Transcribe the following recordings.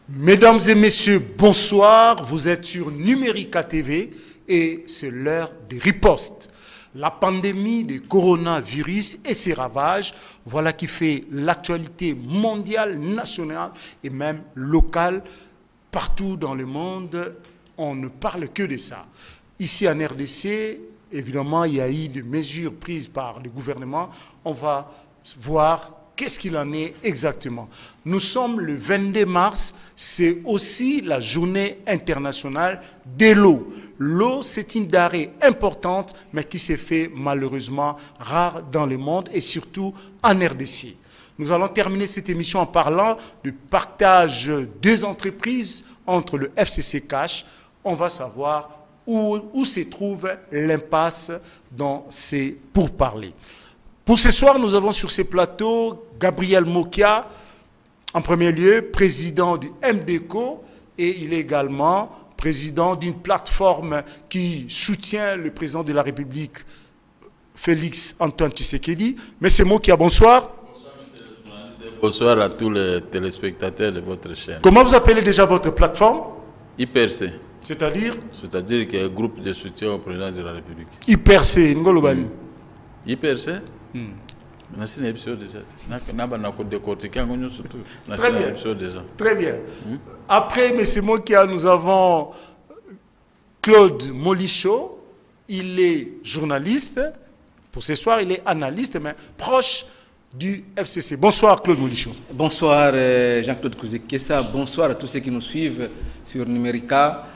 Mesdames et messieurs, bonsoir. Vous êtes sur Numérica TV et c'est l'heure des ripostes. La pandémie du coronavirus et ses ravages, voilà qui fait l'actualité mondiale, nationale et même locale. Partout dans le monde, on ne parle que de ça. Ici en RDC, évidemment, il y a eu des mesures prises par le gouvernement. On va voir qu'est-ce qu'il en est exactement. Nous sommes le 22 mars, c'est aussi la journée internationale de l'eau. L'eau, c'est une denrée importante, mais qui s'est fait malheureusement rare dans le monde et surtout en RDC. Nous allons terminer cette émission en parlant du partage des entreprises entre le FCC Cash. On va savoir où se trouve l'impasse dans ces pourparlers. Pour ce soir, nous avons sur ces plateaux Gabriel Mokia, en premier lieu, président du MDECO, et il est également président d'une plateforme qui soutient le président de la République, Félix Antoine Tshisekedi. Monsieur Mokia, bonsoir. Bonsoir, monsieur le journaliste. Bonsoir à tous les téléspectateurs de votre chaîne. Comment vous appelez déjà votre plateforme? IPRC. C'est-à-dire? C'est-à-dire qu'il y a un groupe de soutien au président de la République. IPRC, Ngolobani. IPRC? Très bien. Très bien. Après M. Mokia, nous avons Claude Molichot. Il est journaliste. Pour ce soir, il est analyste, mais proche du FCC. Bonsoir Claude Molichot. Bonsoir Jean-Claude Kouzekessa. Bonsoir à tous ceux qui nous suivent sur Numérica.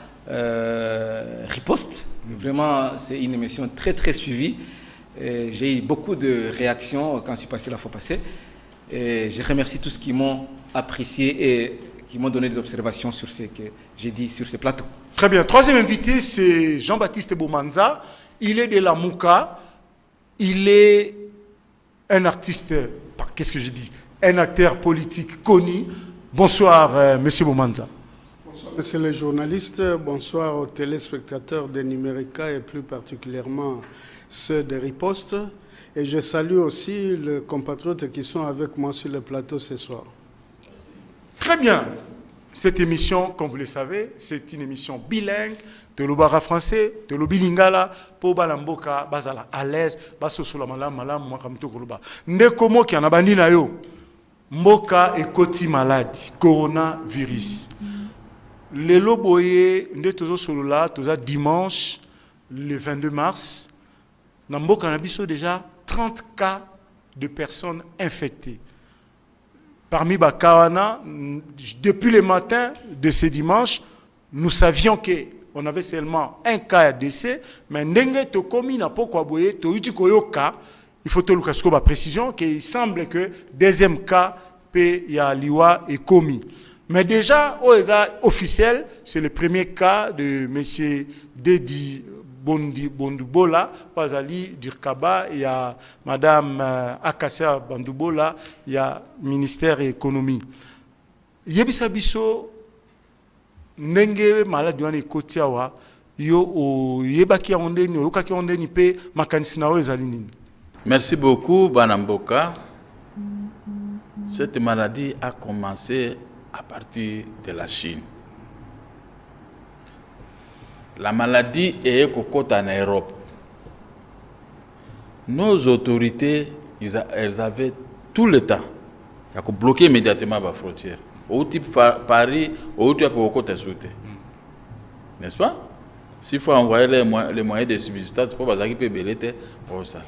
Riposte. Vraiment, c'est une émission très très suivie. J'ai eu beaucoup de réactions quand je suis passé la fois passée. Et je remercie tous qui m'ont apprécié et qui m'ont donné des observations sur ce que j'ai dit sur ce plateau. Très bien. Troisième invité, c'est Jean-Baptiste Boumanza. Il est de la Mouka. Il est un artiste, qu'est-ce que je dis? Un acteur politique connu. Bonsoir, monsieur Boumanza. Bonsoir, monsieur le journaliste. Bonsoir aux téléspectateurs de Numérica et plus particulièrement ceux de Riposte. Et je salue aussi les compatriotes qui sont avec moi sur le plateau ce soir. Très bien. Cette émission, comme vous le savez, c'est une émission bilingue, de l'obara français, de l'obilingala, pour balamboka, bazala à l'aise, basosola malam malam, mwakamto koloba. Ndekomo ki anabandi na yo, mboka et koti maladi, coronavirus. Le loboye, nde tozo solola, toza dimanche, le 22 mars, dans mboka nabiso déjà 30 cas de personnes infectées. Parmi Bakawana, depuis le matin de ce dimanche, nous savions qu'on avait seulement un cas de décès, mais ndenge to komi na pokwa boye to uti koyoka, il faut te le précision qu'il semble que deuxième cas pe ya liwa est commis. Mais déjà officiel, c'est le premier cas de monsieur Dedi Bondubola, Pazali Dirkaba, il y a madame Akassia Bandubola, il y a ministère de l'économie. Yebisa biso nenge maladi wana ekotiawa yo yebaki ondeni okaki ondeni pe makanisi nawo ezali nini? Merci beaucoup Banamboka. Cette maladie a commencé à partir de la Chine. La maladie est cocotte en Europe. Nos autorités, elles avaient tout le temps à bloquer immédiatement la frontière. Au type Paris, au type cocotte sauté. N'est-ce pas? S'il faut envoyer les moyens de subsistance, pour que peut beliter pour ça.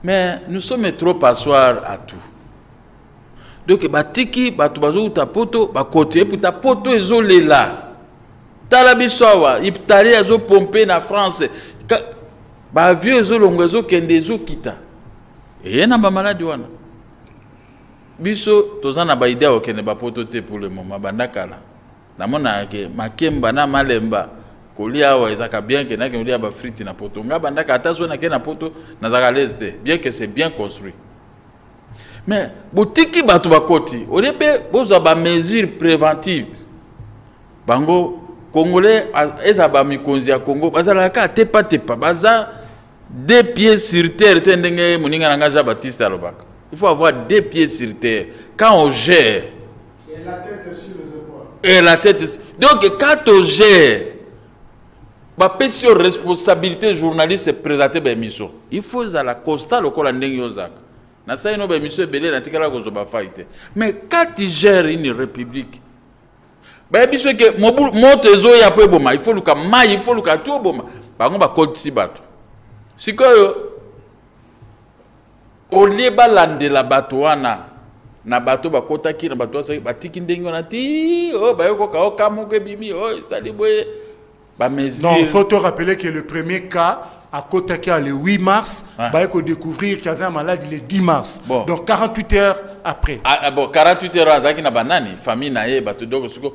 Mais nous sommes trop passoires à tout. Donc, batiki, batubazo ta poto, bakote pour ta poto isolé là. Talabisawa, iptari azo pomper na France. Ba vieux ezo longozo kende ezo kita. Et na ba maladie wana. Biso tozana ba idée okende ba potote pour le moment bandakala. Na mona ke makemba na malemba kolia wa ezaka bien que na ke ba frite na poto. Nga bandaka atazo na ke na poto na zaka leste, bien que c'est bien construit. Mais botiki batu bakoti, orepe boza ba mesures préventives. Bango Congolais, ezaba mikonzi ya Congo, bazalaka tepa baza deux pieds sur terre, tendenge moninga nanga Jean-Baptiste Il faut avoir deux pieds sur terre. Quand on gère, et la tête sur les épaules. et la tête. Donc quand on gère, ma sur responsabilité journaliste c'est présenter ben mission. Il faut la constat le col ndenge yozak. Na ça ino ben mission belé na tikala ko ba fight. Mais quand tu gères une république, ben mission que motezo ya po boma, il faut luka mai, il faut luka to boma. Bango ba koti bato. Sikoyo olie balande la bato wana na bato bakotaki na bato asa batiki ndenge na ti oh bayoko ka okamuke bimi oh sali boye ba mesure. Non, il faut te rappeler que le premier cas à Kotaka le 8 mars, bah il découvrir qu'il y a un malade le 10 mars. Bon. Donc 48 heures après. Ah bon 48 heures azaki na banani famille na ye bato doko suko.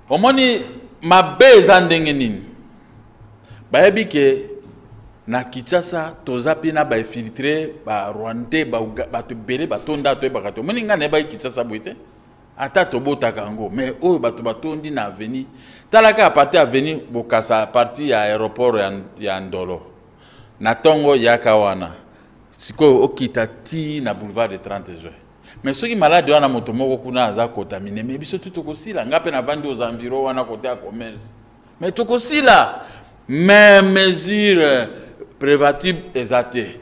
Omoni mabeza ndenge nini. Ba yebi ke na Kinshasa tozapi na ba filtrer ba Rwandais ba to belé ba tonda to ba kato moni ngane ba Kinshasa boite ata to bota kango mais oyo ba to batondi na avenue talaka parti avenue bokasa parti ya aéroport ya Ndolo na tongo ya kawana siko okita ti na boulevard de 30 juin mais ceux qui malade wana moto moko kuna aza contaminé mais biso tout okosila ngape na vandi aux environs wana côté à commerce mais tokosila même mesure préventive exaté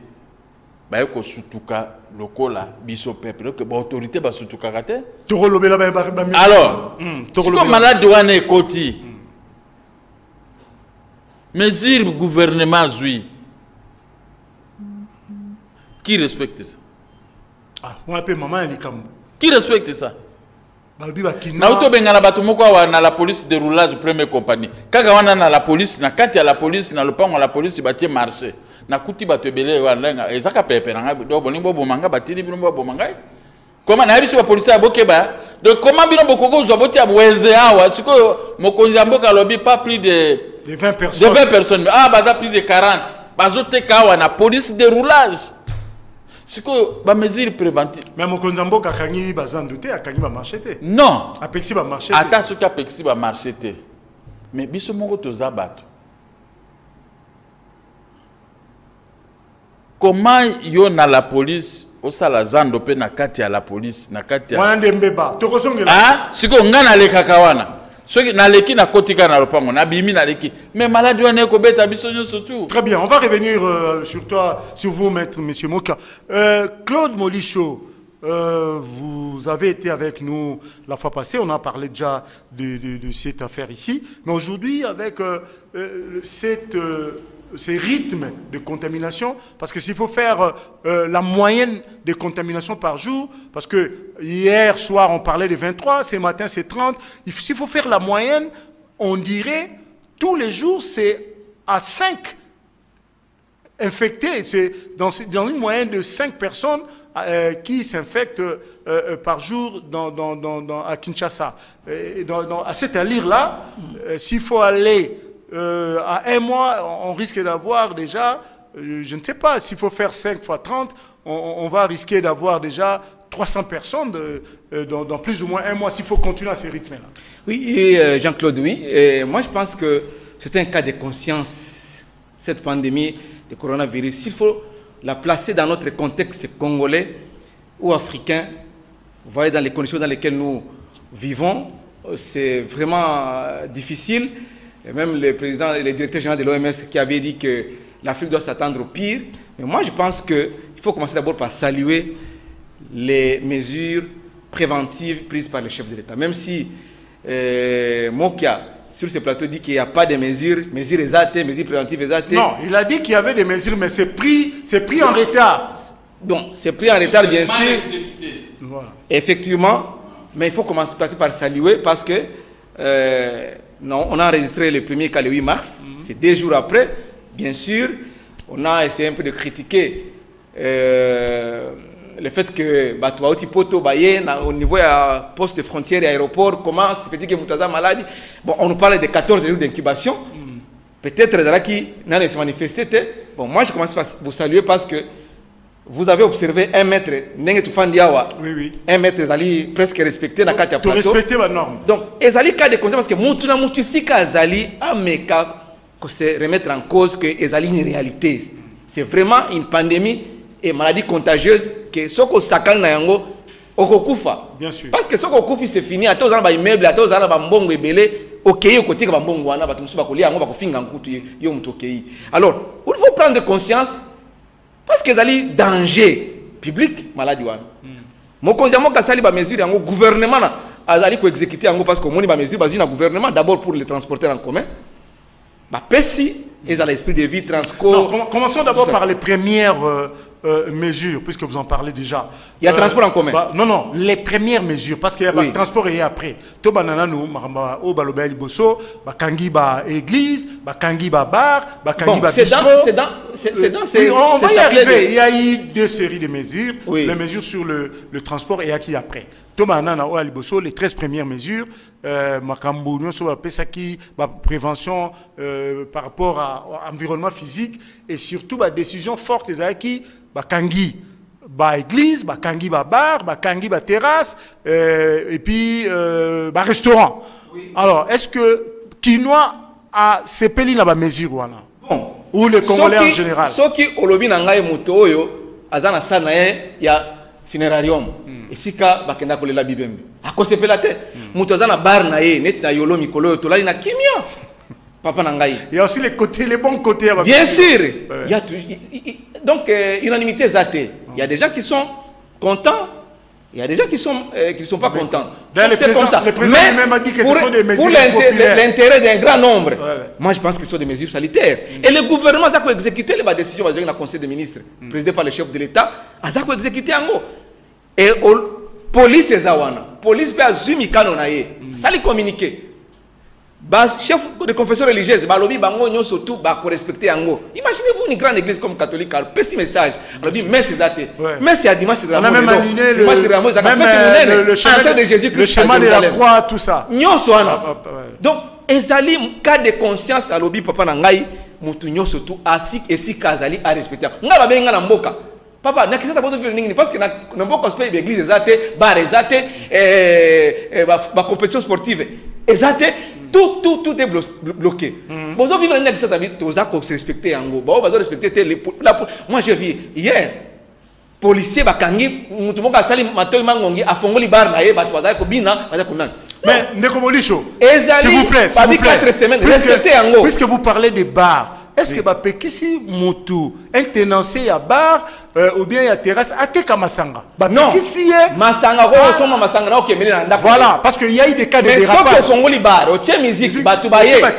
ba ko sutuka lokola biso peuple que ba autorité ba sutuka kate to rolobela ba alors comme malade wana ekoti mesure gouvernement zui qui respecte ça ah on appelle maman elikambo qui respecte ça balbi bakina na uto bengana bato moko wana la police de roulage première compagnie kaka wana na la police na kati ya la police na lopango la police batie marché na kuti bato ebele wana ezaka pepe na do bolingo bomanga batili bino bomanga comment na biso ba police abokeba donc comment bino bokoko zo boti abweze awa siko mokonzi amboka lobi pas plus de 20 personnes de 20 personnes ah baza plus de 40 bazote kawa na police de roulage siko ba mesure préventive mais mokonzi amboka kangi bazanduté akangi ba marché té non apexi ba marché ata soki apexi ba marché té mais biso moko toza bato. Comment yo na la police osala zando pe na kati ya la police na kati ya wana ndembeba tokosongela ah siko ngana leka kawana soki na leki na kotika na lopango na bimi na leki mais maladie wana ko beta biso surtout. Très bien, on va revenir sur toi, sur vous, maître monsieur Moka. Claude Molicho, vous avez été avec nous la fois passée, on a parlé déjà de cette affaire ici, mais aujourd'hui avec ces rythmes de contamination, parce que s'il faut faire la moyenne de contamination par jour, parce que hier soir on parlait de 23, ce matin c'est 30, s'il faut faire la moyenne, on dirait tous les jours c'est à 5 infectés, c'est dans une moyenne de 5 personnes qui s'infectent par jour à Kinshasa. À cette allure-là, s'il faut aller à un mois, on risque d'avoir déjà, je ne sais pas, s'il faut faire 5 fois 30, on va risquer d'avoir déjà 300 personnes dans plus ou moins un mois, s'il faut continuer à ces rythmes-là. Oui, et Jean-Claude, oui. Et moi, je pense que c'est un cas de conscience, cette pandémie de coronavirus. Il faut la placer dans notre contexte congolais ou africain. Vous voyez, dans les conditions dans lesquelles nous vivons, c'est vraiment difficile. Et même le président et le directeur général de l'OMS qui avait dit que l'Afrique doit s'attendre au pire. Mais moi, je pense qu'il faut commencer d'abord par saluer les mesures préventives prises par le chef de l'État. Même si Mokia, sur ce plateau, dit qu'il n'y a pas de mesures exactes, mesures préventives exactes. Non, il a dit qu'il y avait des mesures, mais c'est pris en retard. Donc, c'est pris en retard, bien sûr. Voilà. Effectivement, mais il faut commencer par saluer parce que non, on a enregistré le premier cas le 8 mars, c'est 2 jours après. Bien sûr, on a essayé un peu de critiquer le fait que Batouaouti Poto Bayen, au niveau de poste de frontière et aéroport, comment se fait-il que Moutaza malade. Bon, on nous parle de 14 jours d'incubation. Peut-être là qui n'a pas se manifesté. Bon, moi je commence par vous saluer parce que vous avez observé 1 mètre, oui. 1 mètre, Zali presque respecté dans 4 plateaux. Respecter la norme. Donc, Ezali cas de conscience parce que Moutuna Moutussi Kazali a meka que se remettre en cause que Ezali une réalité. C'est vraiment une pandémie et maladie contagieuse que Soko Sakan Nayango okokufa. Bien sûr. Parce que ce okokufi c'est fini, ata ozana ba immeuble, ata ozana ba mbongo ebele, okei okotika ba mbongo wana ba tumusu ba kolia ngo ba kofinga nkutu yo mutu okei. Alors, il faut prendre conscience parce que zali danger public maladi wana. Mokonzi mo kasali ba mesure yango gouvernement na azali ko exécuter yango parce que moni ba mesure bazina gouvernement d'abord pour les transporteurs en commun. Ba pesi ils ont l'esprit de vie transco. Commençons d'abord par les premières mesures, puisque vous en parlez déjà. Il y a transport en commun. Non, les premières mesures, parce qu'il y a le transport et après. To banana nous, maramba o baloba liboso, bakangi ba église, bakangi ba bar, bakangi ba bistrot. C'est dans ces. On va y arriver. Il y a eu 2 séries de mesures. Les mesures sur le transport et qui après. To banana o liboso, les 13 premières mesures. Makambu nous sur la pesaki, prévention par rapport à l'environnement physique et surtout la décision forte des qui bakangi ba église, bakangi ba bar, bakangi ba terrasse et puis ba restaurant. Alors est-ce que Kinois a sepeli la mesure wana? Bon, ou les Congolais en général? Ce qui olobi na ngai moto oyo azana sana ya funerarium. Ici ka bakenda kolela bibembe. Akosepela te. Moto azana bar na ye neti na yolo mikolo to lali na kimia. Papa nangai. Il y a aussi les bons côtés. Bien sûr. Il y a donc unanimité zaté. Il y a des gens qui sont contents. Il y a des gens qui sont pas contents. C'est comme ça. Le président même a dit que ce sont des mesures pour l'intérêt d'un grand nombre. Moi je pense que ce sont des mesures sanitaires. Et le gouvernement a exécuté les décisions dans le Conseil des ministres, présidé par le chef de l'État, a exécuté en gros. Et police ezawana, police pe azumi kanonaye, ça les communiquer. Bas chef de confession religieuse, ba lobi bango nyo surtout ba ko respecter ango. Imaginez-vous une grande église comme catholique, un petit message. Lobi mais c'est athée. Mais c'est à dimanche de la on a même aligné le chemin de Jésus, le chemin de la croix, tout ça. Nyo soana. Donc ezali cas de conscience à lobi papa na ngai, mutu nyo surtout asik esi kazali à respecter. Nga ba benga na mboka. Papa, na kisa taboto vile ningini parce que na mboko sport l'église ezate, bar ezate, ba compétition sportive ezate, tout est bloqué. Bozo vivre na kisa tabi toza ko se respecter yango. Ba bazo respecter moi je vis hier policier bakangi mutu moko asali matoyi mangongi afongoli bar na ye bato baza ko bina baza ko nani. Mais Ndeko Molisho, s'il vous plaît, 4 semaines respecter yango. Puisque vous parlez de bar, est-ce que Bapekisi Moutou, un tenancier à bar ou bien à terrasse, à Teka Masanga? Non, Masanga, voilà, parce qu'il y a eu des cas de dérapage. Mais sauf que Congoli bar, au tien musique, Batoubaye, au-delà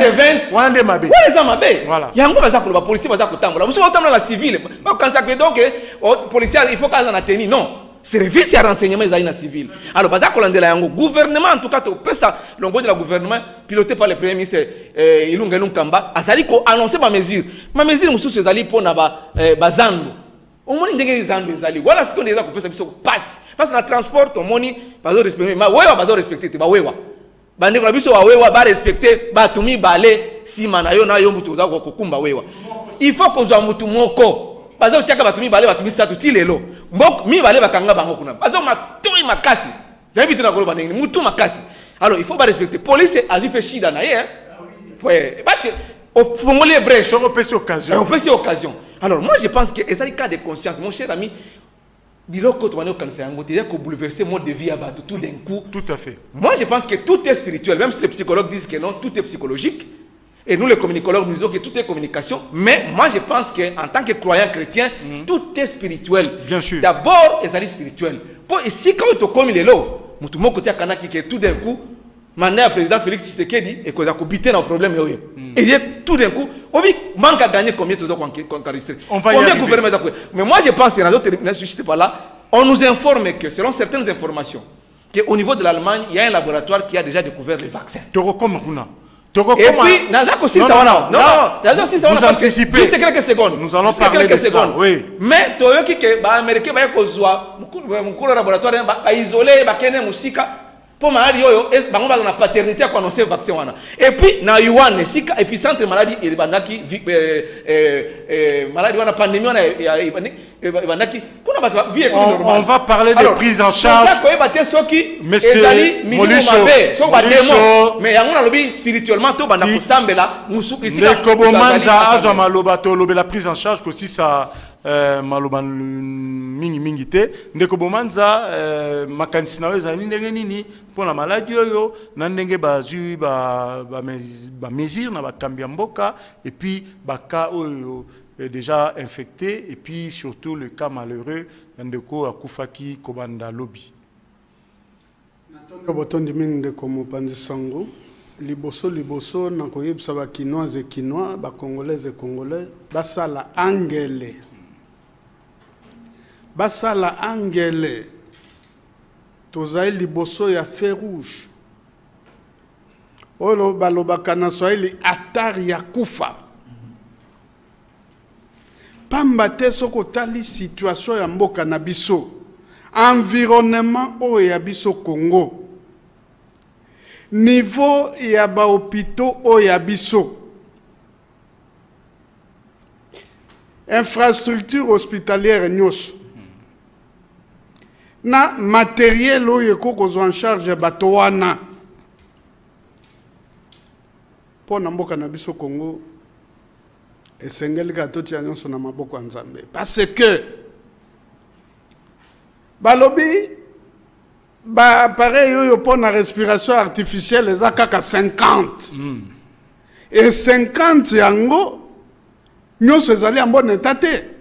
de 20, voilà. Il y a un gros bazar pour la police, bazar pour Tambola. Vous savez, on la civile. Quand ça fait donc, les policiers, il faut qu'ils en atteignent. Non. Service à renseignement les civil. Alors, bazar kolandela yango gouvernement en tout cas to pesa longo de la gouvernement piloté par le premier ministre Ilunga Kamba azali ko annoncer ma mesure. Ma mesure mususu ezali pona bazando. Omoni ndenge zando ezali. Voilà ce qu'on déjà ko pesa biso passe. Parce que na transport omoni bazo respecter ma wewa bazo respecter te ba wewa. Bande ko biso wa wewa ba respecter ba tumi balé si manayo na yo mutu za ko kumba wewa. Il faut ko zwa mutu moko. Bazo tiaka batumi balé batumi satu tilelo. Mbok mi balé bakanga bango kuna. Bazo matoi makasi. Yabiti na koloba ndenge mutu makasi. Alors il faut pas respecter police azipe shida na ye. Parce que au fongoli brèche on peut occasion. On peut occasion. Alors moi je pense que c'est un cas de conscience mon cher ami. Biloko to waneo kanisa yango te ko bouleverser mode de vie à bateau tout d'un coup. Tout à fait. Moi je pense que tout est spirituel même si les psychologues disent que non, tout est psychologique. Et nous, les communicologues, nous disons que tout est communication. Mais moi, je pense qu'en tant que croyant chrétien, tout est spirituel. Bien sûr. D'abord, les alliés spirituels. Et si quand tu comme il est là, mon côté à Kanaki, qui est tout d'un coup, maintenant, le président Félix Tshisekedi, et qu'on a habité dans le problème. Et il est tout d'un coup, on manque à gagner combien de temps qu'on enregistré. On va y arriver. Mais moi, je pense que dans d'autres sociétés par là, on nous informe que, selon certaines informations, qu'au niveau de l'Allemagne, il y a un laboratoire qui a déjà découvert les vaccins. Et puis, vous anticipez. Juste quelques secondes. Nous allons parler de ça. Oui. Mais, tu vois que les Américains vont laboratoire, isolé, pour maladie, dans la paternité à annoncer le vaccin. Et puis, dans Yuan, et puis centre maladie, il y a maladie, la pandémie, on va parler de prise en charge. Monsieur Molisho, mais il y a spirituellement, la prise en charge aussi ça maloba mingi te ndeko bomanza makanisi na weza ndenge nini pona maladi oyo na ndenge bazui ba mesure na bakambi ya mboka et puis baka oyo déjà infecté et puis surtout le cas malheureux ndeko akufaki kobanda lobby. Natonga botondi mingi ndeko mopanzi sango liboso na koyebisa ba kinoise et kinois ba congolais et congolais basala angele tozali liboso ya feu rouge oyo balobaka na Swahili atari ya kufa pamba te soko tali situation ya mboka na biso environnement oyo ya biso Congo niveau ya ba hôpitaux oyo ya biso infrastructure hospitalière nyonso na matériel oyo ekokozwa en charge bato wana mpo na mboka na biso Congo esengeli kaka totia nyonso na maboko ya Nzambe parce que balobi ba appareil oyo mpo na respiration artificielle eza kaka 50 et 50 yango nyonso ezali en bonne état te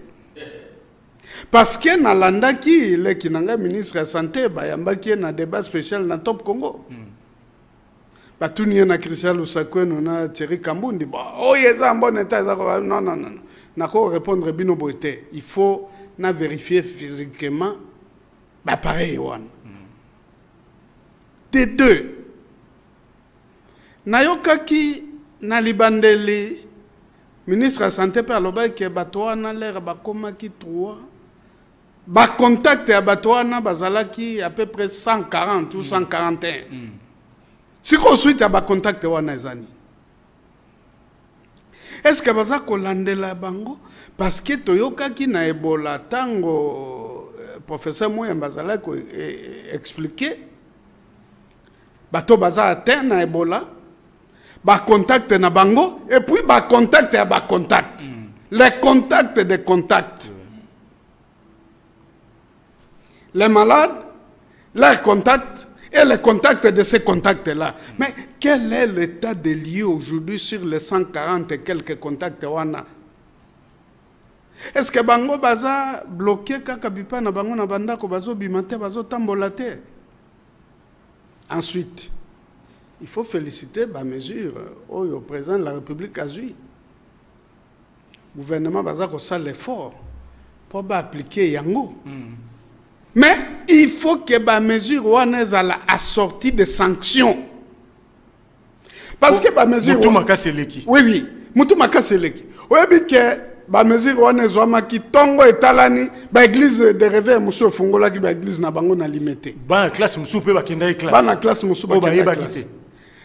parce que nalandaki leki na ngai ministre ya santé bayambaki ye na débat spécial na Top Congo batuni ye na Christian Lusakweno na Thierry Kambundi oyo eza en bonne état eza non nako répondre bino boye te il faut na vérifier physiquement bapareil wana de deux nayokaki na libandeli ministre ya santé pe alobaki bato wana lere bakomaki 3 bacontact ya bato wana bazalaki à peu près 140 ou 141 siko suite ya bacontact wana ezani est-ce que baza kolandela bango parce que toyokaki na Ebola tango professeur Moyemba bazalaki expliquer bato baza atteint na Ebola ba contact na bango et puis ba contact ya ba contact les contacts de contact les malades leurs contacts et les contacts de ces contacts là mais quel est l'état des lieux aujourd'hui sur les 140 et quelques contacts wana est-ce que bango baza bloqué kaka bipa na bango na bandako bazo bimante bazo tambola te. Ensuite, il faut féliciter la mesure au président de la République a joué. Le gouvernement va faire l'effort pour appliquer Yango. Mais il faut que la mesure soit assortie de sanctions. Parce que la mesure... Oui. Moutoumaka Seleki. Oui, que la mesure qui tongo et talani, l'église de réveil, monsieur Fongola qui l'église na bango na limité. Ban classe musu pe bakenda classe. Ban classe musu bakenda classe.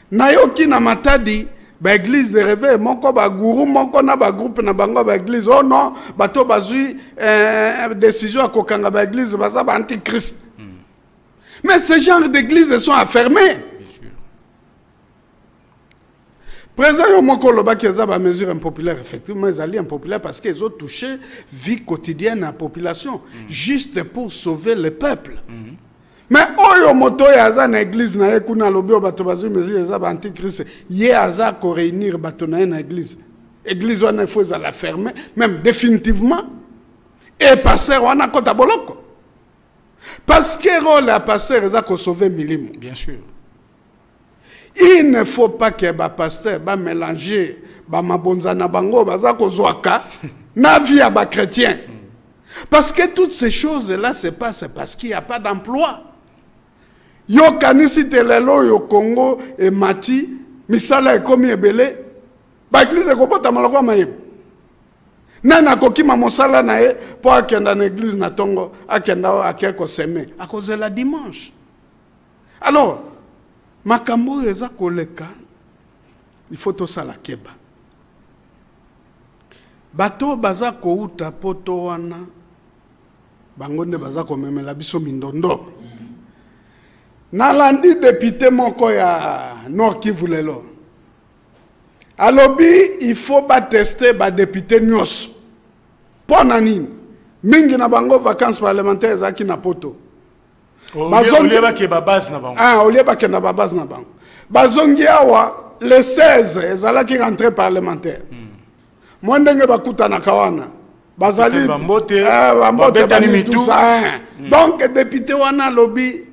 Nayoki na matadi ba église de réveil moko ba guru moko na ba groupe na bango ba église oh non bato bazui décision akokanga ba église baza ba antichrist. Mais ces genres d'églises sont affermées. Président Yomoko Lobaki a des mesures impopulaires, effectivement, elles allaient impopulaires parce qu'ils ont touché vie quotidienne à la population, juste pour sauver le peuple. Mais Oyo Moto yaza na église na ekuna lobi bato bazu mesures za antichrist ye aza ko réunir bato na église. Église wana faut la fermer même définitivement et pasteur wana kota boloko. Parce que rôle à pasteur za ko sauver milimo. Bien sûr. Il ne faut pas que les pasteurs mélangent les mabonza na bango baza kozwaka na vie à chrétien. Parce que toutes ces choses-là se passent parce qu'il n'y a pas d'emploi. Yo kanisi telelo yo Congo et Mati, misala e komi ebele, ba église ko bota malako mayebu. Nana kokima mosala na e po akenda na église na tongo, akenda akeko seme, à cause de la dimanche. Alors, makambo eza koleka, il faut tout ça la keba. Bato baza kouta poto wana, bangonde baza komemela biso mindondo. Nalandi député moko ya Nord Kivu lelo. Alobi, il faut pas tester ba député nyos. Pona nini? mingi na bango vacances parlementaires ezalaki na poto. Olie bakeba base na bango. Ah, olie bakenda ba base na bango. Bazongi awa le 16 ezalaki rentrée parlementaire. Moi ndenge bakutana kawana. Bazali bambote tout ça. Donc député wana lobby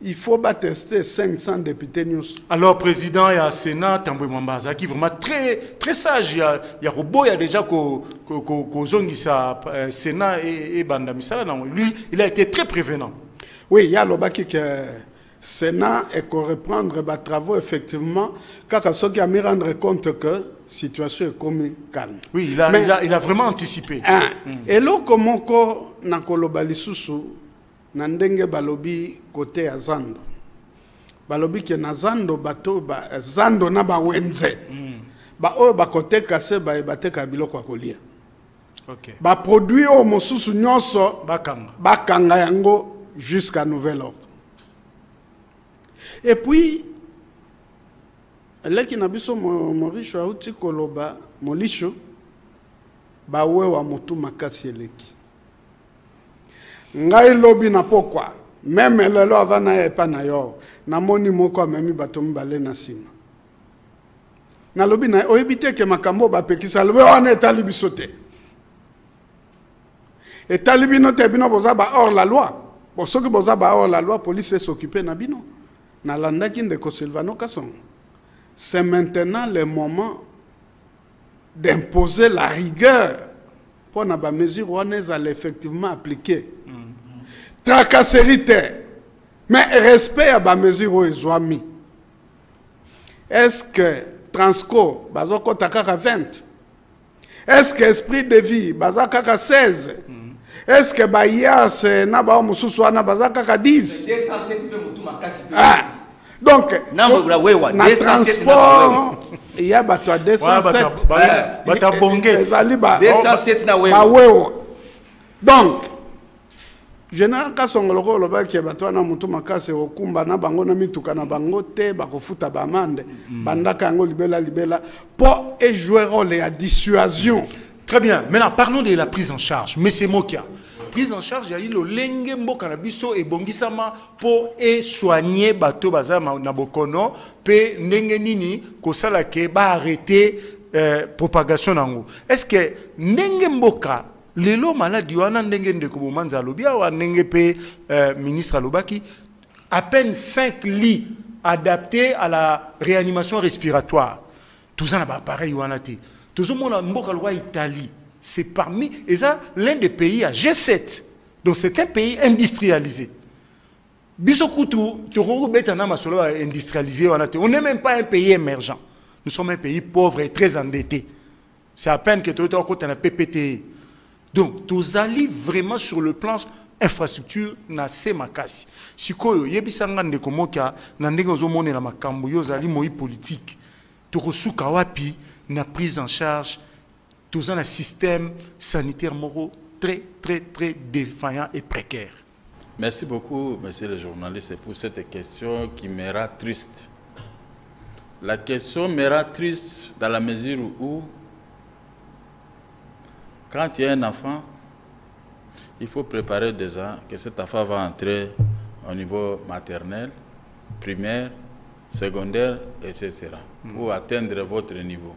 il faut tester 500 députés news. Alors président et à Sénat Tambwe Mwambaza qui vraiment très sage, il y a robot, il y a déjà ko zongisa Sénat et banda misala non, lui il a été très prévenant. Oui, il y a le baki que Sénat et qu'on reprendre les travaux effectivement car ceux qui a mis rendre compte que la situation est comme calme. Oui, il a vraiment anticipé. Et là comment ko na kolobali susu na ndenge balobi côté ya Zando. Balobi ke na Zando bato ba Zando na ba wenze. Ba oyo ba côté kase ba bateka biloko ya kolia. OK. Ba produit o mosusu nyonso bakanga yango jusqu'à nouvel ordre. Et puis leki na biso morisho auti koloba molisho ba wewa motu makasi eleki. Ngai lobi na pokwa même lelo avana epa na yo na moni moko amemi bato mbale na sima na lobi na oyebite ke makambo ba pekisa lobi wana etali bisote etali bino te bino boza ba hors la loi bo soki boza ba hors la loi police s'occuper na bino na landaki ndeko Silvano Kasongo. C'est maintenant le moment d'imposer la rigueur pour na ba mesure wana ezala effectivement appliquer. Tracasserie, mais respect à la mesure où ils ont mis. Est-ce que Transco, bazoko takaka 20? Est-ce que Esprit de Vie, bazaka 16? Est-ce que Bayas, naba mususu na bazaka 10? Donc, na transport, il y a bato 207. Donc, Général Kasongoloko loba ki bato na mutu makase okumba na bango na mituka na bango te bakofuta ba amande bandaka yango libela pour jouer rôle à dissuasion. Très bien. Maintenant parlons de la prise en charge. Monsieur Mokia, prise en charge ya ilo lenge mboka na biso e bongisama pour soigner bato bazama na bokono pe ndenge nini kosala ke ba arrêter propagation nango. Est-ce que ndenge mboka lelo maladi wana ndenge ndeko bomanza lobia wa ndenge pe ministre alobaki à peine 5 lits adaptés à la réanimation respiratoire. Tout ça n'a pas pareil wana te. Tout ça mona mboka lwa Italie, c'est parmi et ça l'un des pays à G7. Donc c'est un pays industrialisé. Bisokutu to betana masolo industrialisé wana te. On n'est même pas un pays émergent. Nous sommes un pays pauvre et très endetté. C'est à peine que tu as côté na PPT. Donc, tous allés vraiment sur le plan infrastructure na se makasi. Sikoyo yebisanga ndeko moka na ndenge ozomone na makambo yo zali moi politique. Tokosuka wapi na prise en charge tous un système sanitaire moraux très défaillant et précaire. Merci beaucoup, monsieur le journaliste, pour cette question qui me rend triste. La question me rend triste dans la mesure où quand il y a un enfant, il faut préparer déjà que cet enfant va entrer au niveau maternel, primaire, secondaire, etc. pour atteindre votre niveau.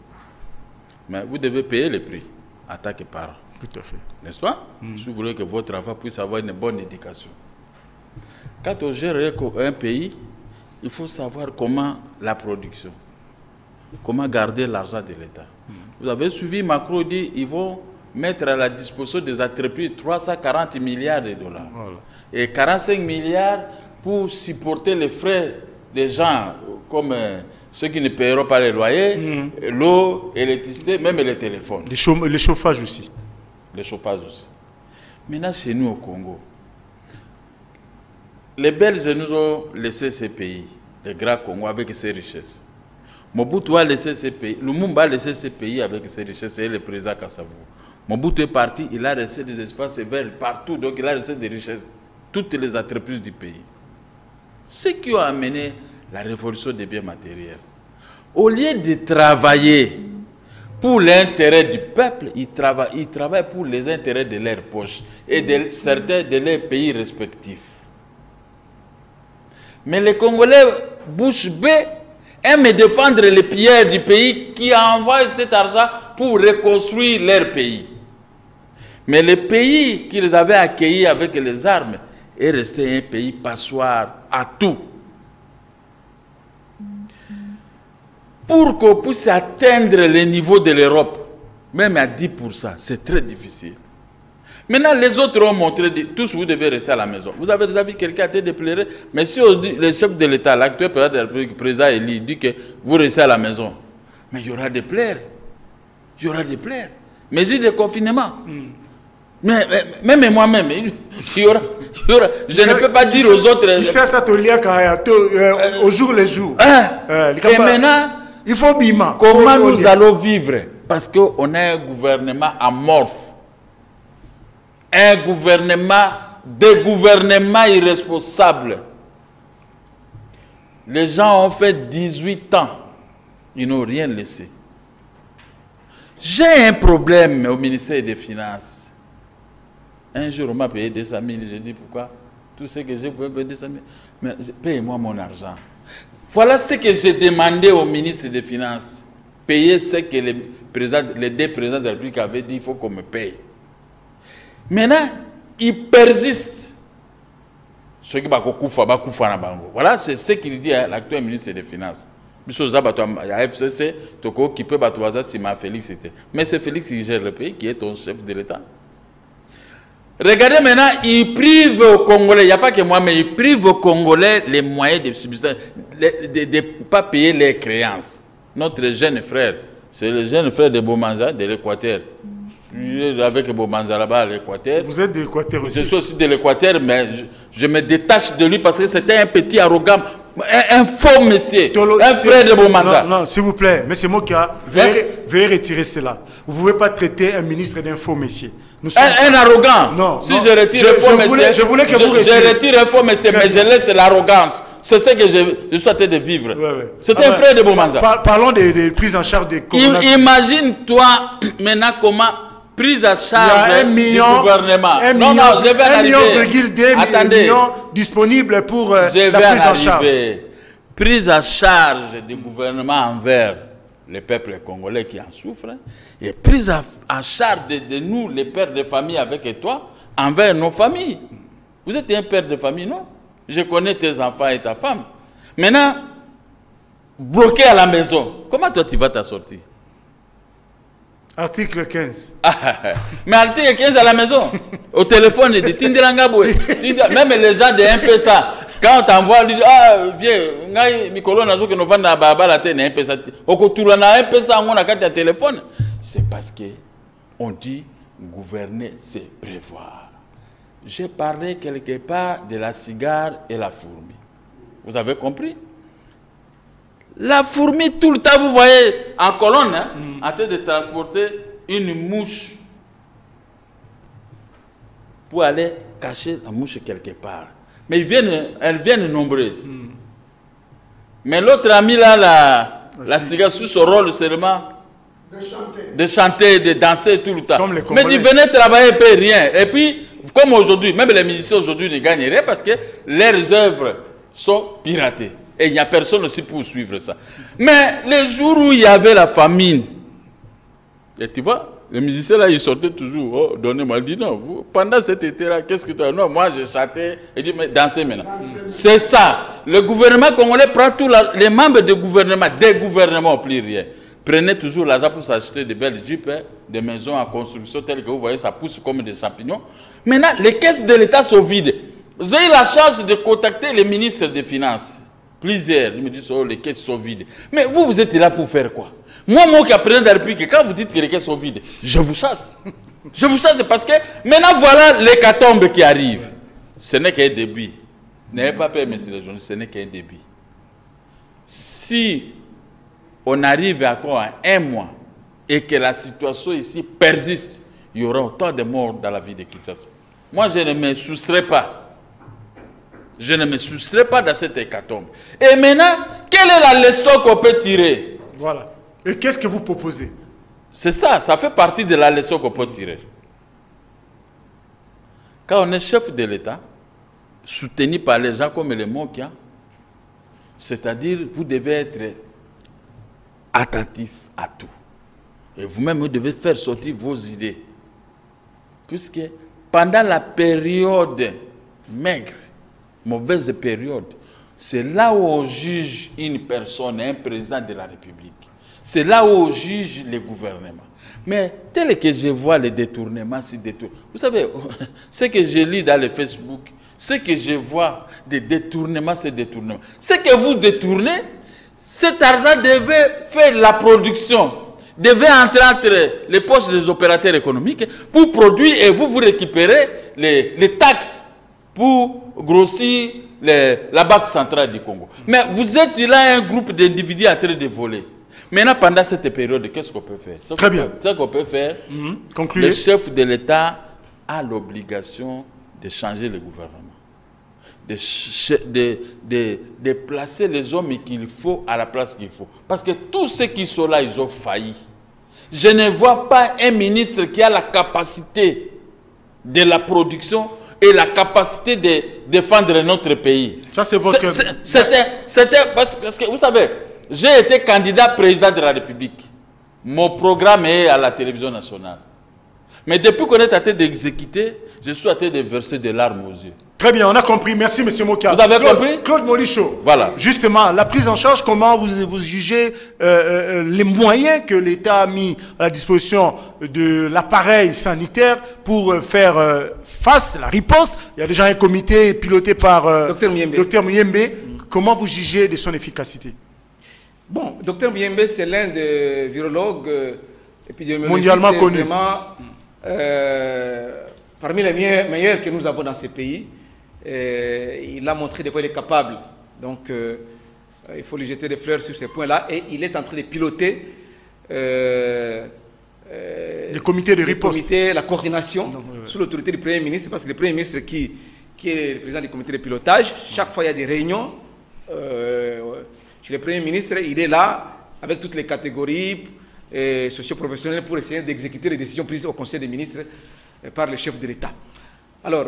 Mais vous devez payer le prix en tant que parent. Tout à fait. N'est-ce pas? Si vous voulez que votre enfant puisse avoir une bonne éducation. Quand on gère un pays, il faut savoir comment la production, comment garder l'argent de l'État. Vous avez suivi Macron dit ils vont mettre à la disposition des entreprises 340 milliards de dollars. Voilà. Et 45 milliards pour supporter les frais des gens, comme ceux qui ne paieront pas les loyers, l'eau, l'électricité, même les téléphones. Le chauffage aussi. Le chauffage aussi. Maintenant, chez nous au Congo, les Belges nous ont laissé ces pays, les grands Congo, avec ses richesses. Mobutu a laissé ces pays, Lumumba a laissé ces pays avec ses richesses, et le président Kassavou. Mobutu est parti, il a laissé des espaces verts partout, donc il a laissé des richesses, toutes les entreprises du pays. Ce qui a amené la révolution des biens matériels. Au lieu de travailler pour l'intérêt du peuple, ils travaillent pour les intérêts de leur poche et de certains de leurs pays respectifs. Mais les Congolais, bouche bée, aiment défendre les pillards du pays qui envoient cet argent pour reconstruire leur pays. Mais le pays qui les avait accueillis avec les armes est resté un pays passoire à tout. Pour qu'on puisse atteindre le niveau de l'Europe, même à 10%, c'est très difficile. Maintenant, les autres ont montré, tous vous devez rester à la maison. Vous avez déjà vu quelqu'un qui a été déploré, mais si le chef de l'État, l'actuel président de la République, le président Elie, dit que vous restez à la maison, mais il y aura des plaies. Il y aura des plaies. Mesures de confinement. Mais même moi-même, il y aura, je ne peux pas dire aux autres. Au jour le jour. Et maintenant, il faut bima. Comment nous allons vivre? Parce qu'on a un gouvernement amorphe. Un gouvernement, des gouvernements irresponsables. Les gens ont fait 18 ans. Ils n'ont rien laissé. J'ai un problème au ministère des Finances. Un jour, on m'a payé 200 000. J'ai dit pourquoi? Tout ce que j'ai payé 200 000. Mais payez-moi mon argent. Voilà ce que j'ai demandé au ministre des Finances. Payer ce que les deux présidents de la République avaient dit, il faut qu'on me paye. Maintenant, il persiste. Voilà, c'est ce qu'il dit à l'actuel ministre des Finances. Mais c'est Félix qui gère le pays, qui est ton chef de l'État. Regardez maintenant, il prive aux Congolais, il n'y a pas que moi, mais il prive aux Congolais les moyens de subsistance, de ne pas payer les créances. Notre jeune frère, c'est le jeune frère de Bomanza, de l'Équateur. Avec Bomanza là-bas à l'Équateur. Vous êtes de l'Équateur aussi? Je suis aussi de l'Équateur, mais je me détache de lui parce que c'était un petit arrogant, un faux monsieur, un frère de Bomanza. Non, s'il vous plaît, M. Mokia, veuillez retirer cela. Vous ne pouvez pas traiter un ministre d'un faux monsieur. Un arrogant. Non. Si je retire un faux monsieur, je retire un faux monsieur, mais je laisse l'arrogance. C'est ce que je suis en train de vivre. C'est un frère de Bomanza. Parlons de prise en charge des coronavirus. Imagine-toi maintenant comment prise en charge du gouvernement. $1,2 million disponible pour la prise en charge. Prise en charge du gouvernement envers le peuple congolais qui en souffre, et prise en charge de nous, les pères de famille avec toi, envers nos familles. Vous êtes un père de famille, non? Je connais tes enfants et ta femme. Maintenant, bloqué à la maison, comment toi tu vas t'en sortir? Article 15. Mais article 15 à la maison, au téléphone, il dit même les gens de MPSA, quand on t'envoie, on dit viens, Mikolo Nazo que nous vendons à Baba la tête, MPSA. Au côté na MPSA, on a un téléphone. C'est parce que on dit gouverner, c'est prévoir. J'ai parlé quelque part de la cigare et la fourmi. Vous avez compris? La fourmi, tout le temps, vous voyez, en colonne, en train de transporter une mouche pour aller cacher la mouche quelque part. Mais elles viennent nombreuses. Mais l'autre a mis là la cigare sous son rôle seulement de chanter, de danser tout le temps. Mais ils venaient travailler et payer rien. Et puis, comme aujourd'hui, même les musiciens aujourd'hui ne gagnent rien parce que leurs œuvres sont piratées. Et il n'y a personne aussi pour suivre ça. Mais les jours où il y avait la famine, et tu vois, les musiciens là, ils sortaient toujours, oh, donnez-moi. Il dit non, vous, pendant cet été-là, qu'est-ce que tu as? Non, moi je chantais, il dit, mais dansez maintenant. C'est ça. Le gouvernement congolais prend tous les membres du gouvernement, des gouvernements n'ont plus rien. Prenez toujours l'argent pour s'acheter de belles jeeps, des maisons en construction telles que vous voyez, ça pousse comme des champignons. Maintenant, les caisses de l'État sont vides. J'ai eu la chance de contacter les ministres des Finances. Plusieurs, ils me disent, oh, les caisses sont vides. Mais vous, vous êtes là pour faire quoi? Moi, qui a président de la République, quand vous dites que les caisses sont vides, je vous chasse. Je vous chasse parce que maintenant, voilà l'hécatombe qui arrive. Ce n'est qu'un début. N'ayez pas peur, messieurs les journalistes, ce n'est qu'un début. Si on arrive encore à 1 mois et que la situation ici persiste, il y aura autant de morts dans la vie de Kinshasa. Moi, je ne me soustrais pas. Je ne me soustrais pas dans cette hécatombe. Et maintenant, quelle est la leçon qu'on peut tirer? Voilà. Et qu'est-ce que vous proposez? C'est ça, ça fait partie de la leçon qu'on peut tirer. Quand on est chef de l'État, soutenu par les gens comme les Mokia, c'est-à-dire vous devez être attentif à tout. Et vous-même, vous devez faire sortir vos idées. Puisque pendant la période maigre, mauvaise période, c'est là où on juge une personne, un président de la République. C'est là où on juge les gouvernements. Mais tel que je vois les détournements, vous savez, ce que je lis dans le Facebook, ce que je vois des détournements, c'est détournements. Ce que vous détournez, cet argent devait faire la production, devait entrer entre les poches des opérateurs économiques pour produire et vous récupérez les taxes pour grossir la Banque centrale du Congo. Mais vous êtes là un groupe d'individus en train de voler. Maintenant, pendant cette période, qu'est-ce qu'on peut faire? Très bien. Ce qu'on peut faire, Concluez. le chef de l'État a l'obligation de changer le gouvernement. De placer les hommes qu'il faut à la place qu'il faut. Parce que tous ceux qui sont là, ils ont failli. Je ne vois pas un ministre qui a la capacité de la production et la capacité de défendre notre pays. Ça, c'est votre... C'était parce que, vous savez, j'ai été candidat président de la République. Mon programme est à la télévision nationale. Mais depuis qu'on est en train d'exécuter, je suis en train de verser des larmes aux yeux. Très bien, on a compris. Merci, M. Moka. Vous avez compris? Claude Molichot. Voilà. Justement, la prise en charge, comment vous jugez les moyens que l'État a mis à la disposition de l'appareil sanitaire pour faire face à la riposte? Il y a déjà un comité piloté par Dr Muyembe. Comment vous jugez de son efficacité? Bon, Dr Muyembe, c'est l'un des virologues épidémiologistes mondialement connu. Vraiment, parmi les meilleurs que nous avons dans ces pays. Il a montré de quoi il est capable. Donc, il faut lui jeter des fleurs sur ces points-là. Et il est en train de piloter le comité de riposte. La coordination sous l'autorité du Premier ministre. Parce que le Premier ministre qui est le président du comité de pilotage, chaque fois il y a des réunions. Chez le Premier ministre, il est là avec toutes les catégories socio-professionnelles pour essayer d'exécuter les décisions prises au Conseil des ministres par le chef de l'État. Alors,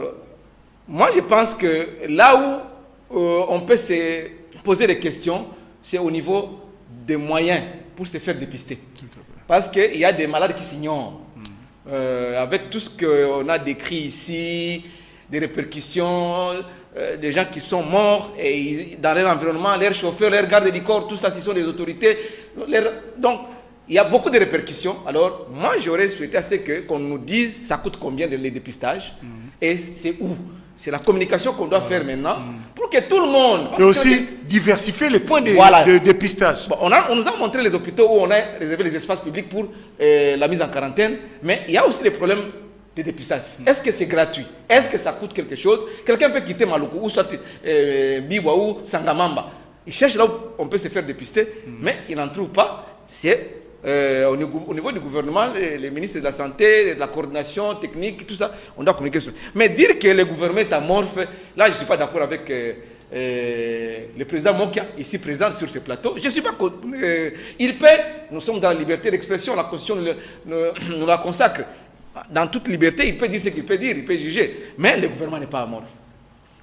moi je pense que là où on peut se poser des questions, c'est au niveau des moyens pour se faire dépister. Parce qu'il y a des malades qui s'ignorent. Avec tout ce qu'on a décrit ici, des répercussions, des gens qui sont morts et dans leur environnement, leurs chauffeurs, leurs gardes du corps, tout ça, ce sont des autorités. Donc, il y a beaucoup de répercussions. Alors, moi, j'aurais souhaité qu'on nous dise ça coûte combien les dépistages et c'est où. C'est la communication qu'on doit faire maintenant pour que tout le monde... Et aussi diversifier les points de dépistage. Bon, on nous a montré les hôpitaux où on a réservé les espaces publics pour la mise en quarantaine, mais il y a aussi des problèmes de dépistage. Est-ce que c'est gratuit? Est-ce que ça coûte quelque chose? Quelqu'un peut quitter Maluku ou soit Biwa ou Sangamamba. Il cherche là où on peut se faire dépister, mais il n'en trouve pas. C'est au niveau du gouvernement, les ministres de la Santé, de la coordination technique, tout ça, on doit communiquer sur ça. Mais dire que le gouvernement est amorphe, là je ne suis pas d'accord avec le président Mokia, ici présent sur ce plateau. Je ne suis pas... il peut, nous sommes dans la liberté d'expression, la Constitution nous la consacre. Dans toute liberté, il peut dire ce qu'il peut dire, il peut juger. Mais le gouvernement n'est pas amorphe.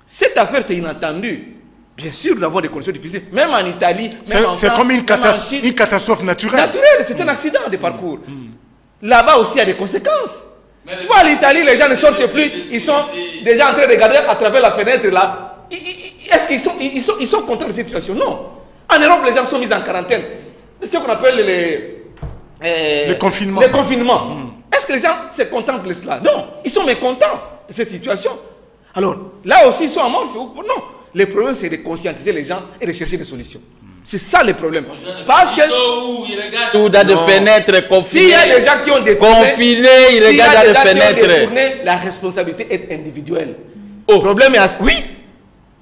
Cette affaire, c'est inattendu. Bien sûr, nous avons des conditions difficiles. Même en Italie, même en France, c'est comme une catastrophe naturelle. C'est un accident de parcours. Là-bas aussi, il y a des conséquences. Tu vois, en Italie, les gens ne sortent plus. Ils sont déjà en train de regarder à travers la fenêtre là. Est-ce qu'ils sont contents de cette situation? Non. En Europe, les gens sont mis en quarantaine. C'est ce qu'on appelle les confinements. Les confinements. Est-ce que les gens se contentent de cela? Non. Ils sont mécontents de cette situation. Alors, là aussi, ils sont amorphes. Non. Le problème, c'est de conscientiser les gens et de chercher des solutions. C'est ça le problème. Parce que... Ils regardent dans des fenêtres confinées. S'il y a des gens qui ont détourné... Confinés, ils regardent dans des fenêtres. La responsabilité est individuelle. Le problème est... Oui.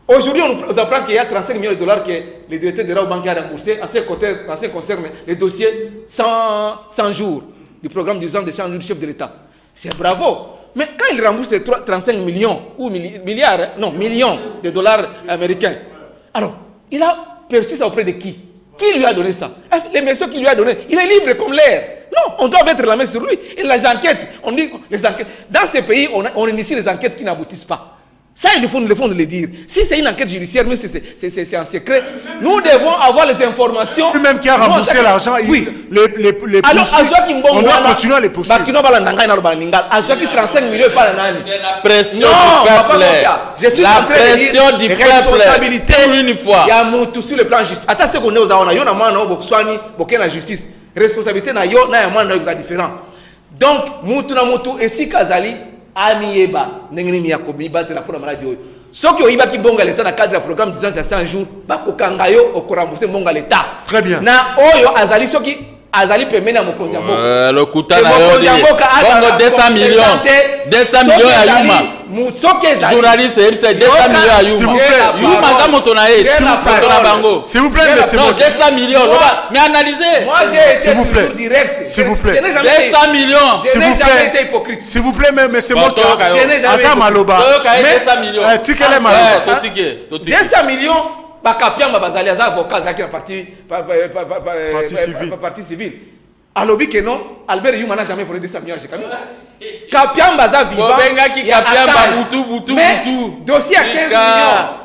Aujourd'hui, on apprend qu'il y a 35 millions de dollars que le directeur de Raobank a remboursé en ce qui concerne les dossiers 100 jours du programme d'urgence de change du chef de l'État. C'est bravo. Mais quand il rembourse les 35 millions ou millions de dollars américains, alors, il a perçu ça auprès de qui? Qui lui a donné ça? Les messieurs qui lui a donné, il est libre comme l'air. Non, on doit mettre la main sur lui. Et les enquêtes, on dit les enquêtes. Dans ces pays, on initie des enquêtes qui n'aboutissent pas. Ça, il faut de le dire. Si c'est une enquête judiciaire, même si c'est un secret, nous devons avoir les informations. Lui-même qui a remboursé l'argent, oui. Les alors, on doit continuer à les poursuivre. C'est la pression du peuple. Je suis la pression du responsabilité. Pour une fois. Il y a tout sur le plan justice. Attends, ce qu'on est aux awana, yon a moins la justice. Responsabilité na yo na moins différent. Donc, mutu na mutu et si Kazali Amieba, n'engeni miyakomi battre la pour la maladie. Ce qui oiba qui bonga l'état dans cadre du programme de 100 jours, bako kangayo okorambouser bonga l'état. Très bien. Na oyo azali ce qui azali permet na mokonzi mboka. Le kutana yo bongo 200 millions. 200 millions à Yuma. Journaliste, c'est 200 millions à Yuma. S'il vous plaît. Yuma za motonae, bango. S'il vous plaît, monsieur. Non, 200 millions. Mais analysez. Moi j'ai été toujours direct. S'il vous plaît. 200 millions. Je n'ai jamais été hypocrite. S'il vous plaît, mais c'est moi qui je n'ai jamais été hypocrite. 200 millions. 200 millions. Bakapiamba bazali aza avocat qui est parti civil. Alobi que non, Albert Yuma n'a jamais volé 200 millions chez Camille. Kapiamba za vivant. Dossier à 15 millions.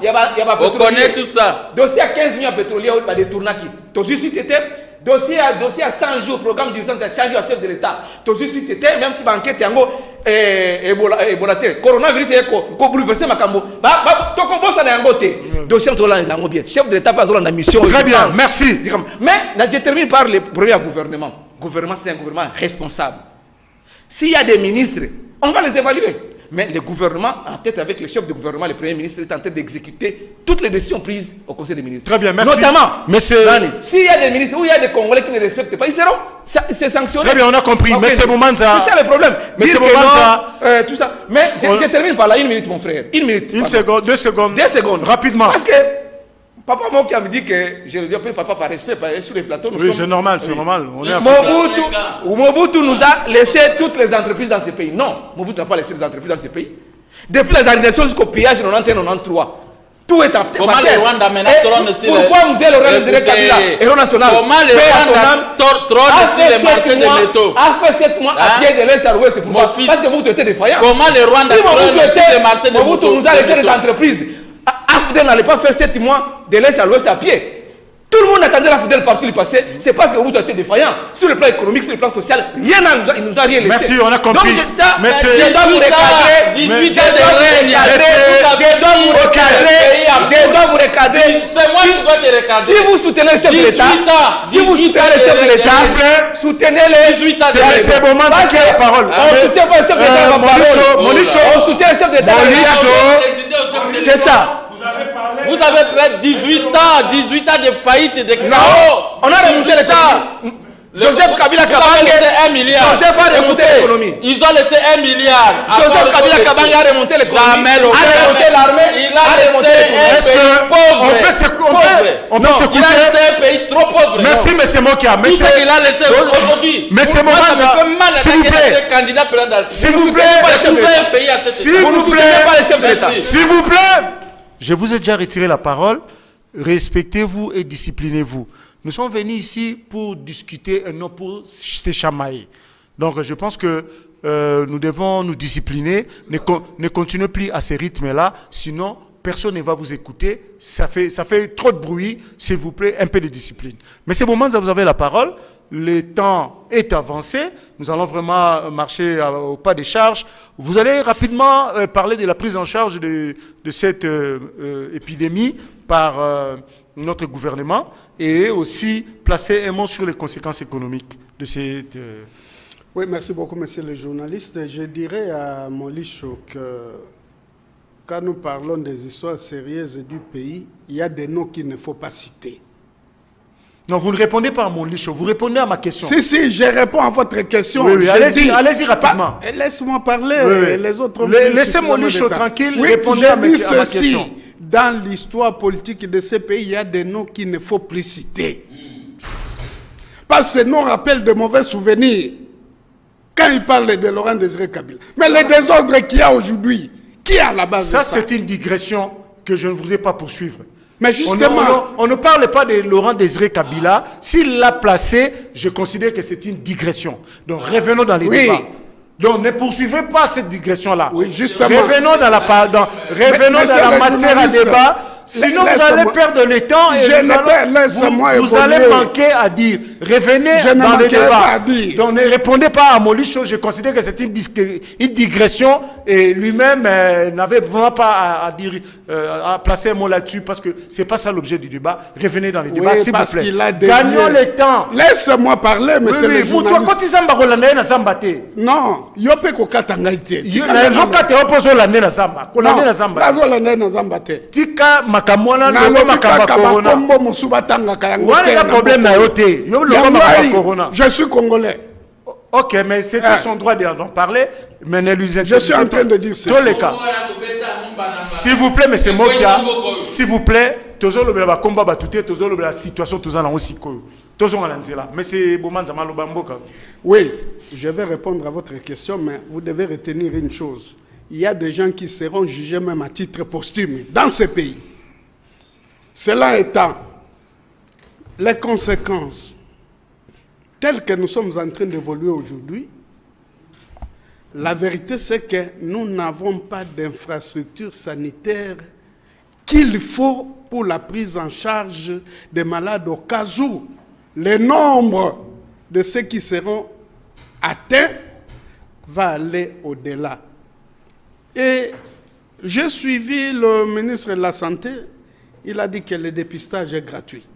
Il y a pas on connaît tout ça. Dossier à 15 millions pétroliers au détourné qui. Tout suite était dossier à 100 jours programme d'urgence de charge au chef de l'État. Tout suite était même si banquette yango Ebola coronavirus est ko bouleverser makambo. Ba toko bossa na yango te. Dossier to la yango bien. Chef de l'État pas dans la mission. Très bien, merci. Mais je termine par le premier gouvernement. Gouvernement c'est un gouvernement responsable. S'il y a des ministres, on va les évaluer. Mais le gouvernement, en tête avec le chef de gouvernement, le premier ministre, est en train d'exécuter toutes les décisions prises au Conseil des ministres. Très bien, merci. Notamment, s'il y a des ministres ou il y a des Congolais qui ne respectent pas, ils seront sanctionnés. Très bien, on a compris. Okay. Mais c'est Boumanza. C'est ça le problème. Mais c'est Boumanza. Tout ça. Mais je termine par là, 1 minute, mon frère. 1 minute. Une seconde, 2 secondes. 2 secondes. Rapidement. Parce que papa Moki me dit que je le dis après papa par respect sur les plateaux. Oui, c'est normal, c'est normal. Mobutu nous a laissé toutes les entreprises dans ce pays. Non, Mobutu n'a pas laissé les entreprises dans ce pays. Depuis les organisations jusqu'au pillage 91-93. Tout est apte. Comment le Rwanda maintenant trône sur pourquoi vous êtes le Rwanda de Kabila, héros national? Comment le Rwanda trône sur les marchés des métaux? A fait 7 mois à pied de l'Est à l'Ouest. Parce que vous êtes défaillant. Comment le Rwanda trône sur les marchés des métaux? Mobutu nous a laissé les entreprises. AFDEL n'allait pas faire 7 mois de l'Est à l'Ouest à pied. Tout le monde attendait l'AFDEL partout le passé. C'est parce que vous êtes défaillant. Sur le plan économique, sur le plan social, rien il nous a rien laissé. Merci, on a compris. Donc, je dois vous recadrer. 18 ans de règne. Je dois vous recadrer. C'est moi qui dois te recadrer. Si vous soutenez le chef de l'État, si vous soutenez le chef de l'État, soutenez-le. 18 ans de règne. C'est bon, qui a la parole. On ne soutient pas le chef de l'État. On soutient le chef de l'État. C'est ça. Vous avez fait 18 ans de faillite et de chaos. Non, on a remonté l'état. Joseph Kabila Kabange a 1 milliard. Joseph a remonté l'économie. Ils ont laissé 1 milliard. Joseph Kabila Kabange a remonté l'économie. Jamais a remonté l'armée. Il a remonté un pays pauvre. On peut s'écouter. Il a laissé un pays trop pauvre. Merci, M. Mokia. Tout ce qu'il a laissé aujourd'hui. Mais c'est moment s'il vous plaît. Candidat président. S'il vous plaît. S'il vous plaît. Pas les chefs de l'État. S'il vous plaît. Je vous ai déjà retiré la parole. Respectez-vous et disciplinez-vous. Nous sommes venus ici pour discuter et non pour s'échamailler. Donc je pense que nous devons nous discipliner, ne continuez plus à ce rythme-là, sinon personne ne va vous écouter. Ça fait trop de bruit. S'il vous plaît, un peu de discipline. Mais c'est bon, vous avez la parole. Le temps est avancé. Nous allons vraiment marcher au pas des charges. Vous allez rapidement parler de la prise en charge de cette épidémie par notre gouvernement et aussi placer un mot sur les conséquences économiques de cette... Oui, merci beaucoup, monsieur le journaliste. Je dirais à Molicho que quand nous parlons des histoires sérieuses du pays, il y a des noms qu'il ne faut pas citer. Non, vous ne répondez pas à mon licho, vous répondez à ma question. Si, je réponds à votre question. Oui, allez-y rapidement. Laisse-moi parler, les autres... Laissez mon licho tranquille, répondez à ma question. Dans l'histoire politique de ce pays, il y a des noms qu'il ne faut plus citer. Parce que ces noms rappellent de mauvais souvenirs. Quand il parle de Laurent Désiré Kabila. Mais les désordres qu'il y a aujourd'hui, qui est à la base de ça? Ça, c'est une digression que je ne voudrais pas poursuivre. Mais justement... On ne parle pas de Laurent Désiré Kabila. S'il l'a placé, je considère que c'est une digression. Donc revenons dans les débats. Donc ne poursuivez pas cette digression-là. Oui, justement. Revenons dans la matière à débat. Sinon, vous allez perdre le temps et vous allez manquer à dire. Revenez dans le débat. Donc, ne répondez pas à Molicho. Je considère que c'est une digression et lui-même n'avait vraiment pas à dire, à placer un mot là-dessus parce que c'est pas ça l'objet du débat. Revenez dans le débat, s'il vous plaît. Gagnons le temps. Laisse-moi parler, monsieur le journaliste. Pour toi, non, yope kokatanga ite. Nokate opozo la nena zamba. Kolane na zamba. Bazo la nena zamba te. Tika makamwana lobo makamba corona. Kombo musuba tanga kayango. Wala ya problème na yote. Yo lobo makamba corona. Je suis congolais. OK, mais c'est son droit d'en parler, mais ne lui je suis en train de dire ça. Tous les cas. S'il vous plaît, monsieur Mokia, s'il vous plaît, toujours le ba combat batouté, toujours la situation tous en aussi ko. Mais c'est oui, je vais répondre à votre question, mais vous devez retenir une chose. Il y a des gens qui seront jugés même à titre posthume dans ce pays. Cela étant, les conséquences telles que nous sommes en train d'évoluer aujourd'hui, la vérité c'est que nous n'avons pas d'infrastructure sanitaire qu'il faut pour la prise en charge des malades au cas où le nombre de ceux qui seront atteints va aller au-delà. Et j'ai suivi le ministre de la Santé, il a dit que le dépistage est gratuit.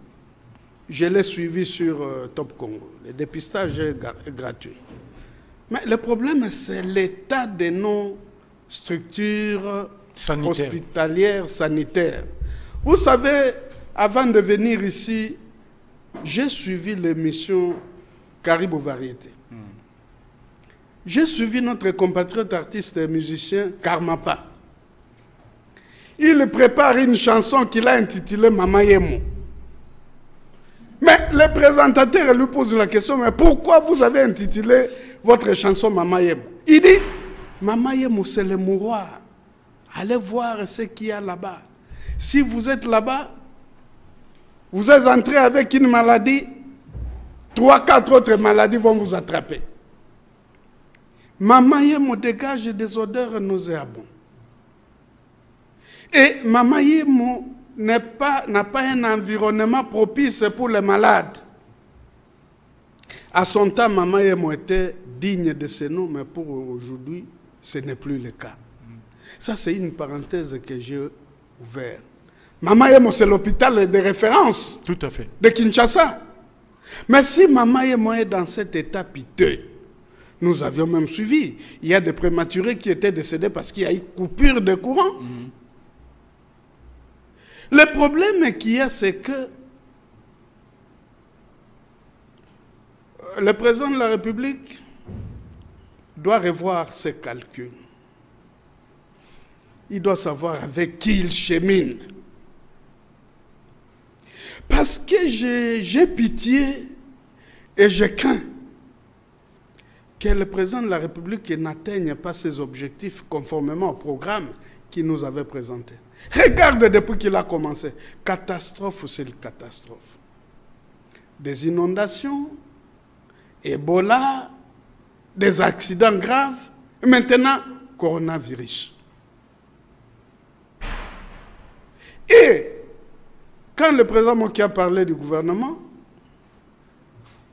Je l'ai suivi sur Top Congo. Le dépistage est gratuit. Mais le problème, c'est l'état de nos structures hospitalières, sanitaires. Vous savez, avant de venir ici, j'ai suivi l'émission Caribou Variété. J'ai suivi notre compatriote artiste et musicien Karmapa. Il prépare une chanson qu'il a intitulée Mama Yemo. Mais le présentateur lui pose la question, mais pourquoi vous avez intitulé votre chanson Mama Yemo? Il dit, Mama Yemo c'est le mouroir. Allez voir ce qu'il y a là-bas. Si vous êtes là-bas, vous êtes entré avec une maladie, 3-4 autres maladies vont vous attraper. Mama Yemo dégage des odeurs nauséabondes. Et Mama Yemo n'a pas un environnement propice pour les malades. À son temps, Mama Yemo était digne de ce nom, mais pour aujourd'hui, ce n'est plus le cas. Ça, c'est une parenthèse que j'ai ouverte. Mama Yemo, c'est l'hôpital de référence. Tout à fait. De Kinshasa. Mais si Mama Yemo est dans cet état piteux, nous avions même suivi. Il y a des prématurés qui étaient décédés parce qu'il y a eu coupure de courant. Le problème qu'il y a, c'est que le président de la République doit revoir ses calculs. Il doit savoir avec qui il chemine. Parce que j'ai pitié et je crains que le président de la République n'atteigne pas ses objectifs conformément au programme qu'il nous avait présenté. Regarde depuis qu'il a commencé. Catastrophe sur catastrophe. Des inondations, Ebola, des accidents graves, et maintenant, coronavirus. Et quand le président Mokia parlait du gouvernement,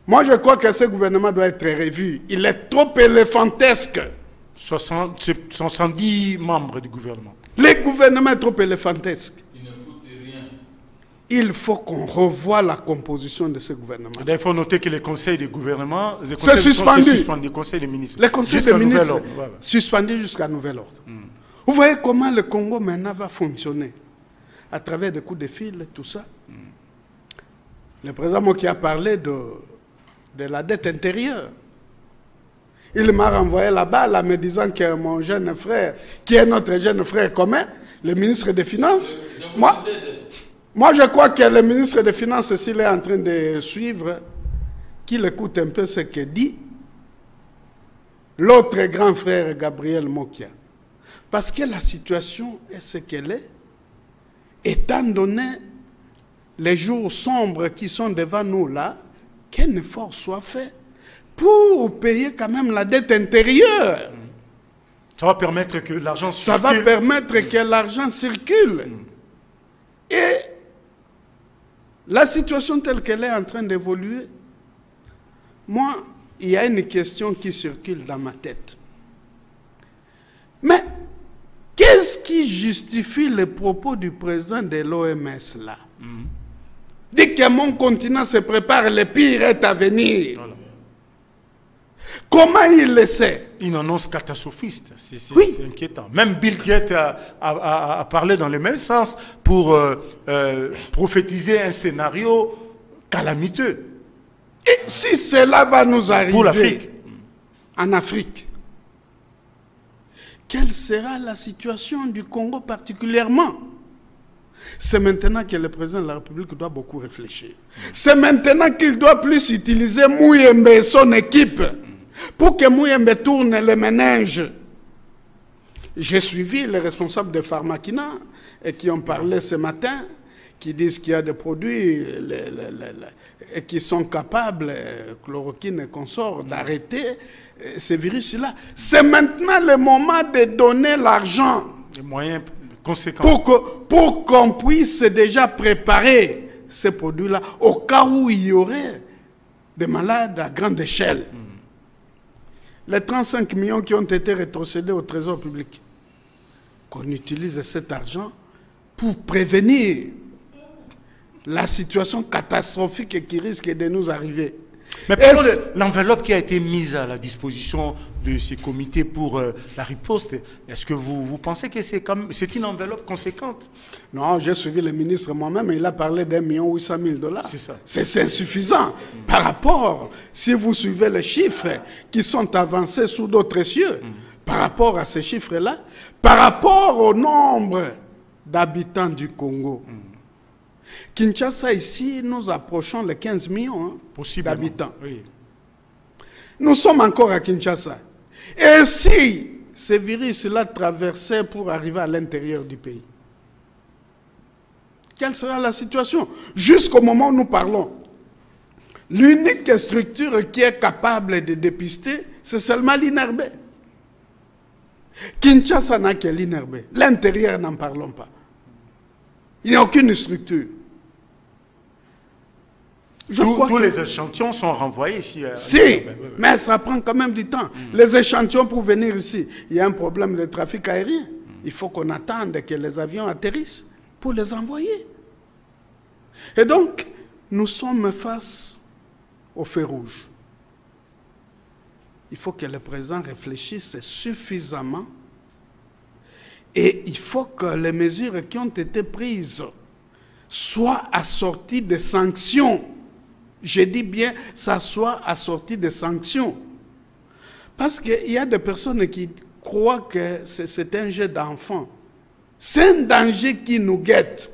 moi je crois que ce gouvernement doit être revu. Il est trop éléphantesque. 70 membres du gouvernement. Le gouvernement est trop éléphantesque. Il ne fout rien. Il faut qu'on revoie la composition de ce gouvernement. Il faut noter que les conseils du gouvernement... C'est suspendu. Les conseils des ministres. Les conseils des ministres suspendus jusqu'à nouvel ordre. Vous voyez comment le Congo maintenant va fonctionner à travers des coups de fil, tout ça. Le président qui a parlé de la dette intérieure. Il m'a renvoyé là-bas en me disant que mon jeune frère, qui est notre jeune frère commun, le ministre des Finances, moi je crois que le ministre des Finances, s'il est en train de suivre, qu'il écoute un peu ce que dit l'autre grand frère Gabriel Mokia. Parce que la situation est ce qu'elle est, étant donné les jours sombres qui sont devant nous là, qu'un effort soit fait pour payer quand même la dette intérieure. Ça va permettre que l'argent circule. Ça va permettre que l'argent circule. Et la situation telle qu'elle est en train d'évoluer, moi, il y a une question qui circule dans ma tête. Mais qu'est-ce qui justifie les propos du président de l'OMS là? Dit que mon continent se prépare, le pire est à venir. Voilà. Comment il le sait? Une annonce catastrophiste, c'est oui. Inquiétant. Même Bill Gates a parlé dans le même sens pour prophétiser un scénario calamiteux. Et si cela va nous arriver pour l'Afrique, en Afrique, quelle sera la situation du Congo particulièrement? C'est maintenant que le président de la République doit beaucoup réfléchir. C'est maintenant qu'il doit plus utiliser Mouyembe et son équipe pour que Mouyembe tourne les méninges. J'ai suivi les responsables de Pharmakina et qui ont parlé ce matin, qui disent qu'il y a des produits et qui sont capables, chloroquine et consorts, d'arrêter ces virus-là. C'est maintenant le moment de donner l'argent. Les moyens conséquents. Pour qu'on puisse déjà préparer ces produits-là au cas où il y aurait des malades à grande échelle. Les 35 millions qui ont été rétrocédés au Trésor public, qu'on utilise cet argent pour prévenir la situation catastrophique qui risque de nous arriver. Mais l'enveloppe qui a été mise à la disposition de ces comités pour la riposte, est-ce que vous pensez que c'est une enveloppe conséquente? Non, j'ai suivi le ministre moi-même et il a parlé d'1 800 000 $. C'est ça. C'est insuffisant par rapport, si vous suivez les chiffres qui sont avancés sous d'autres cieux, par rapport à ces chiffres-là, par rapport au nombre d'habitants du Congo. Kinshasa, ici, nous approchons les 15 millions d'habitants. Oui. Nous sommes encore à Kinshasa. Et si ce virus-là traversait pour arriver à l'intérieur du pays, quelle sera la situation? Jusqu'au moment où nous parlons, l'unique structure qui est capable de dépister, c'est seulement l'INRB. Kinshasa n'a que l'INRB. L'intérieur, n'en parlons pas. Il n'y a aucune structure. Tous les échantillons sont renvoyés ici. Si, mais ça prend quand même du temps. Les échantillons pour venir ici, il y a un problème de trafic aérien. Il faut qu'on attende que les avions atterrissent pour les envoyer. Et donc, nous sommes face au feu rouge. Il faut que le président réfléchisse suffisamment et il faut que les mesures qui ont été prises soient assorties de sanctions. Je dis bien, ça soit assorti de sanctions. Parce qu'il y a des personnes qui croient que c'est un jeu d'enfant. C'est un danger qui nous guette.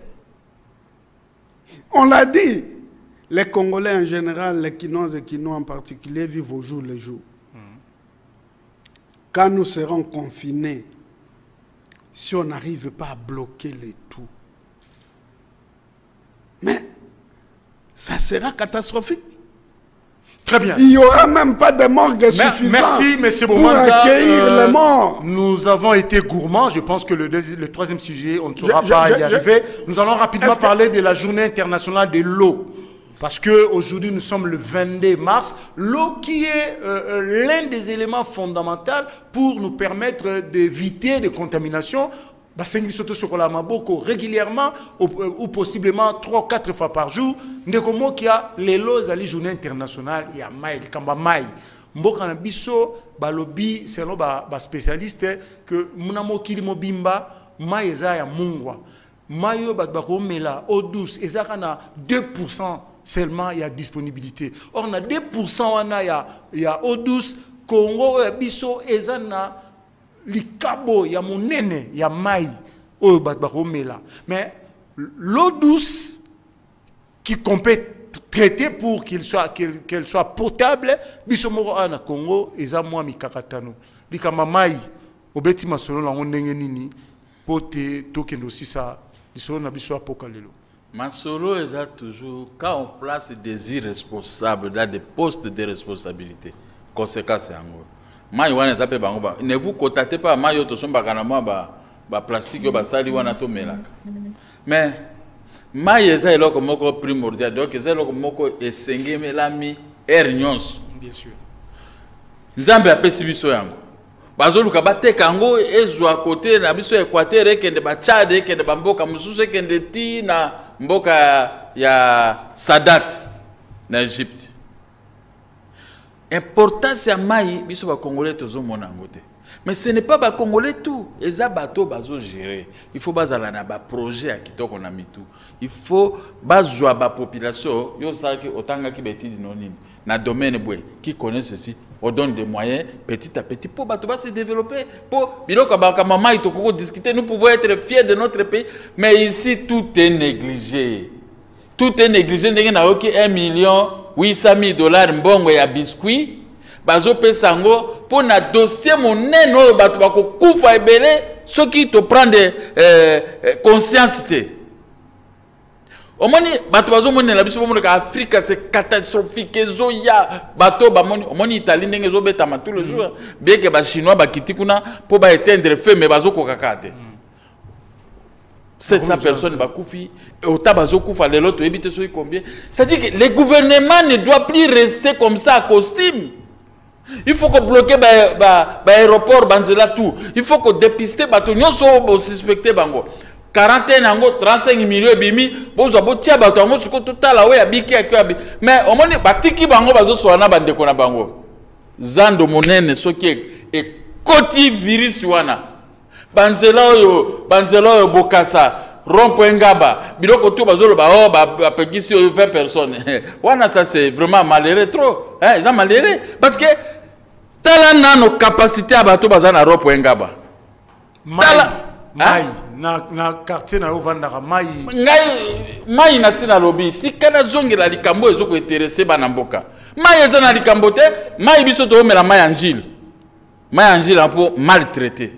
On l'a dit, les Congolais en général, les Kinois et Kinois en particulier, vivent au jour le jour. Quand nous serons confinés, si on n'arrive pas à bloquer le tout, mais ça sera catastrophique. Très bien. Il n'y aura même pas de morgue suffisante pour accueillir les morts. Nous avons été gourmands. Je pense que le troisième sujet, on ne saura pas y arriver. Nous allons rapidement parler de la journée internationale de l'eau. Parce qu'aujourd'hui, nous sommes le 22 mars. L'eau qui est l'un des éléments fondamentaux pour nous permettre d'éviter des contaminations. Régulièrement ou possiblement 3-4 fois par jour. Ndekomo qui a les lois à la journée internationale, il y a maï, il y a maï. Mboka na biso balobi selon ba spécialiste que munamo kilimo bimba maï eza ya mungwa. Maïo bako mela eau douce ezaka na 2% seulement il y a disponibilité. Or na 2% wana ya eau douce Congo ya biso ezana likabo ya monene ya mai oyo bakomela. Mais l'eau douce qu'on peut traiter pour qu'elle soit potable, bisomoro ana Congo eza mwa mikakatano. Likama mai obeti masolo la ndenge nini pote tokendo sisa lisolo na biso apoka lelo. Masolo est toujours, quand on place des irresponsables dans des postes de responsabilité, conséquence c'est en gros. Ne vous contactez pas, plastique, mais maï est là comme primordial, donc c'est là comme essengé mais la mi ernions. Bien sûr. Nzambe a pesi biso yango. Bazoluka bateka yango ezwa côté na biso Équateur ekende ba Tchad ekende ba mboka mususu ekende ti na mboka ya Sadat na Égypte. Importance ya mai biso ba Congolais tozo mona ngote. Mais ce n'est pas ba Congolais tout, eza bato bazo gérer. Il faut bazala na ba projet ya kitoko na mitu. Il faut bazwa ba population yo saki otanga ki betidi nonini na domaine boy qui connaît ceci, on donne des moyens petit à petit pour bato ba se développer pour biloko ba maman itoko discuter, nous pouvons être fiers de notre pays, mais ici tout est négligé. Tout est négligé, ndenge na yoki 1,800,000 $ mbongo ya biscuit. Bazo pesango pour na dossier monene oyo bato bakokufa ebele soki to prendre conscience te. Omoni bato bazo monela biso bomona ka Afrique c'est catastrophique ezoya bato ba moni omoni Italie ndenge zo betama tous les jours bien que ba chinois ba kiti kuna pour ba éteindre feu mais bazo kokakate. 700 personnes bakufi et au tabazo kufa lelo to ebite so combien. Ça dit que le gouvernement ne doit plus rester comme ça à costume. Il faut que bloquer l'aéroport, tout. Il faut que dépister, nous sommes suspectés. 41 ans, 35 millions de bimi, mais au moins, batiki bango bazo soana bandeko na bango. Zando monene soki e koti virus wana. Banzela yo bokasa. Rompoengaba, biloko tout bazolo ba ba pekisi 20 personnes. Wana ça c'est vraiment malheureux trop. Hein, ils ont malheureux parce que tala nano capacité abato bazana Rompoengaba. Mai na quartier na ovandaka mai. Mai na sina lobi tikana zongela likambo ezoko intéressé bana mboka. Mai ezana likambo te, mai biso to mela mai angile. Mai angile pour maltraité.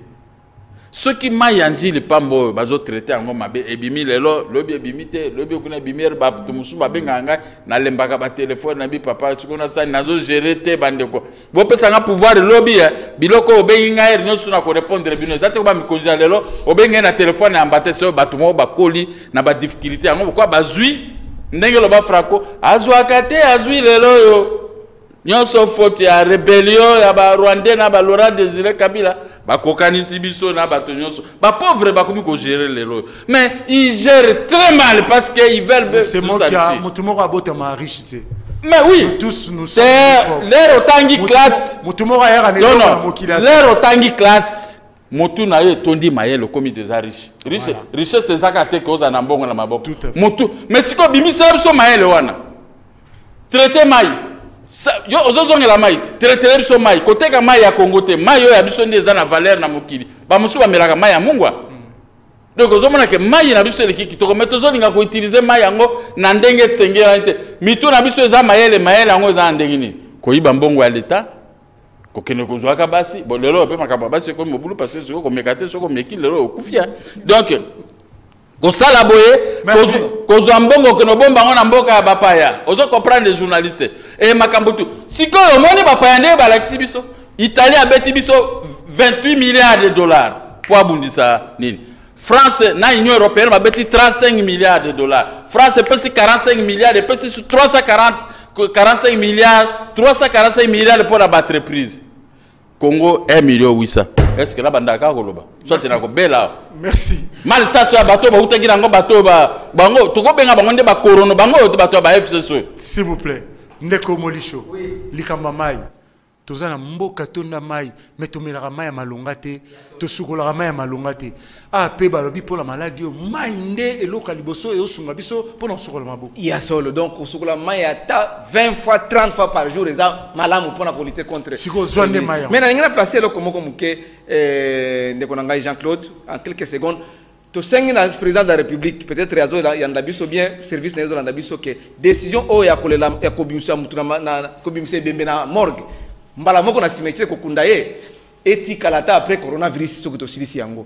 Ceux qui maillent les pambo bazo traité en mabe ebimi lelo lobi ebimite lobi kuna bimier ba tumusu ba benganga na lembaka ba téléphone na bi papa tukona sa nazo gérer te bandeko bo pesa nga pouvoir lobi biloko obenga er nyosu na ko répondre bino zate ko ba mikonja lelo obenga na téléphone na mbate so batumo ba koli na ba difficulté ngo kwa bazui ndenge lo ba frako azwa kate azui lelo yo nyoso faute ya rébellion ya ba Rwandais na ba Laurent Désiré Kabila ba kokanisi biso na ba tonyoso ba pauvre ba komi ko gérer les lots mais ils gèrent très mal parce que ils veulent c'est moi qui a mutumo abota ma richité mais oui tous nous sommes l'air otangi classe mutumo ya kana na mokila l'air otangi classe motu na ye tondi mayelo komi des riches richesse c'est ça ka te koza na mbongo na maboko motu mais siko bimisa biso mayelo wana traiter mai yo ozozongela mai traiter biso mai koteka mai ya Congo te mai yo ya biso ndeza na valeur na mokili ba musu ba melaka mai ya mungwa donc ozomona ke mai na biso eleki kitoko metozo linga ko utiliser mai yango na ndenge sengela te mitu na biso eza mayele yango eza ndenge ni koyiba mbongo ya leta kokene kozwaka basi bon lelo pe makaba basi ko mobulu parce que ko mekate soko meki lelo okufia donc kosala boye kozwa mbongo keno bomba ngona mboka ya bapaya ozo comprendre les journalistes et makambutu sikoyo moni bapaya nde balakisi biso Italie abeti biso 28 milliards de dollars pour abundisa nini France na Union européenne babeti 35 milliards de dollars France pesi 45 milliards et pesi 345 milliards pour la entreprise Congo 1,800,000. Est-ce que là bandaka koloba soit c'est na ko bela merci mal ça soit bato ba utakira ngo bato ba bango to ko benga bango nde ba corona bango to bato ba FCC s'il vous plaît ndeko molisho likamba mai tozana mboka tonda mai mais tomelaka mai ya malonga te tosukolaka mai ya malonga te pe balobi pour la maladie mai nde eloka liboso e osunga biso pour na sukola mabo ya solo donc osukola mai ata 20 fois 30 fois par jour eza malamu pour na lutter contre siko zwande mai mais na ngina placer le komoko muke ndeko na ngai Jean-Claude en quelques secondes to sengi na président de la République peut-être yazo yanda biso bien service na yazo yanda biso que décision o ya kolela ya kobimisa mutu na kobimisa bembe na morgue mbala moko na cimetière kokunda ye eti kalata après coronavirus soki to silisi yango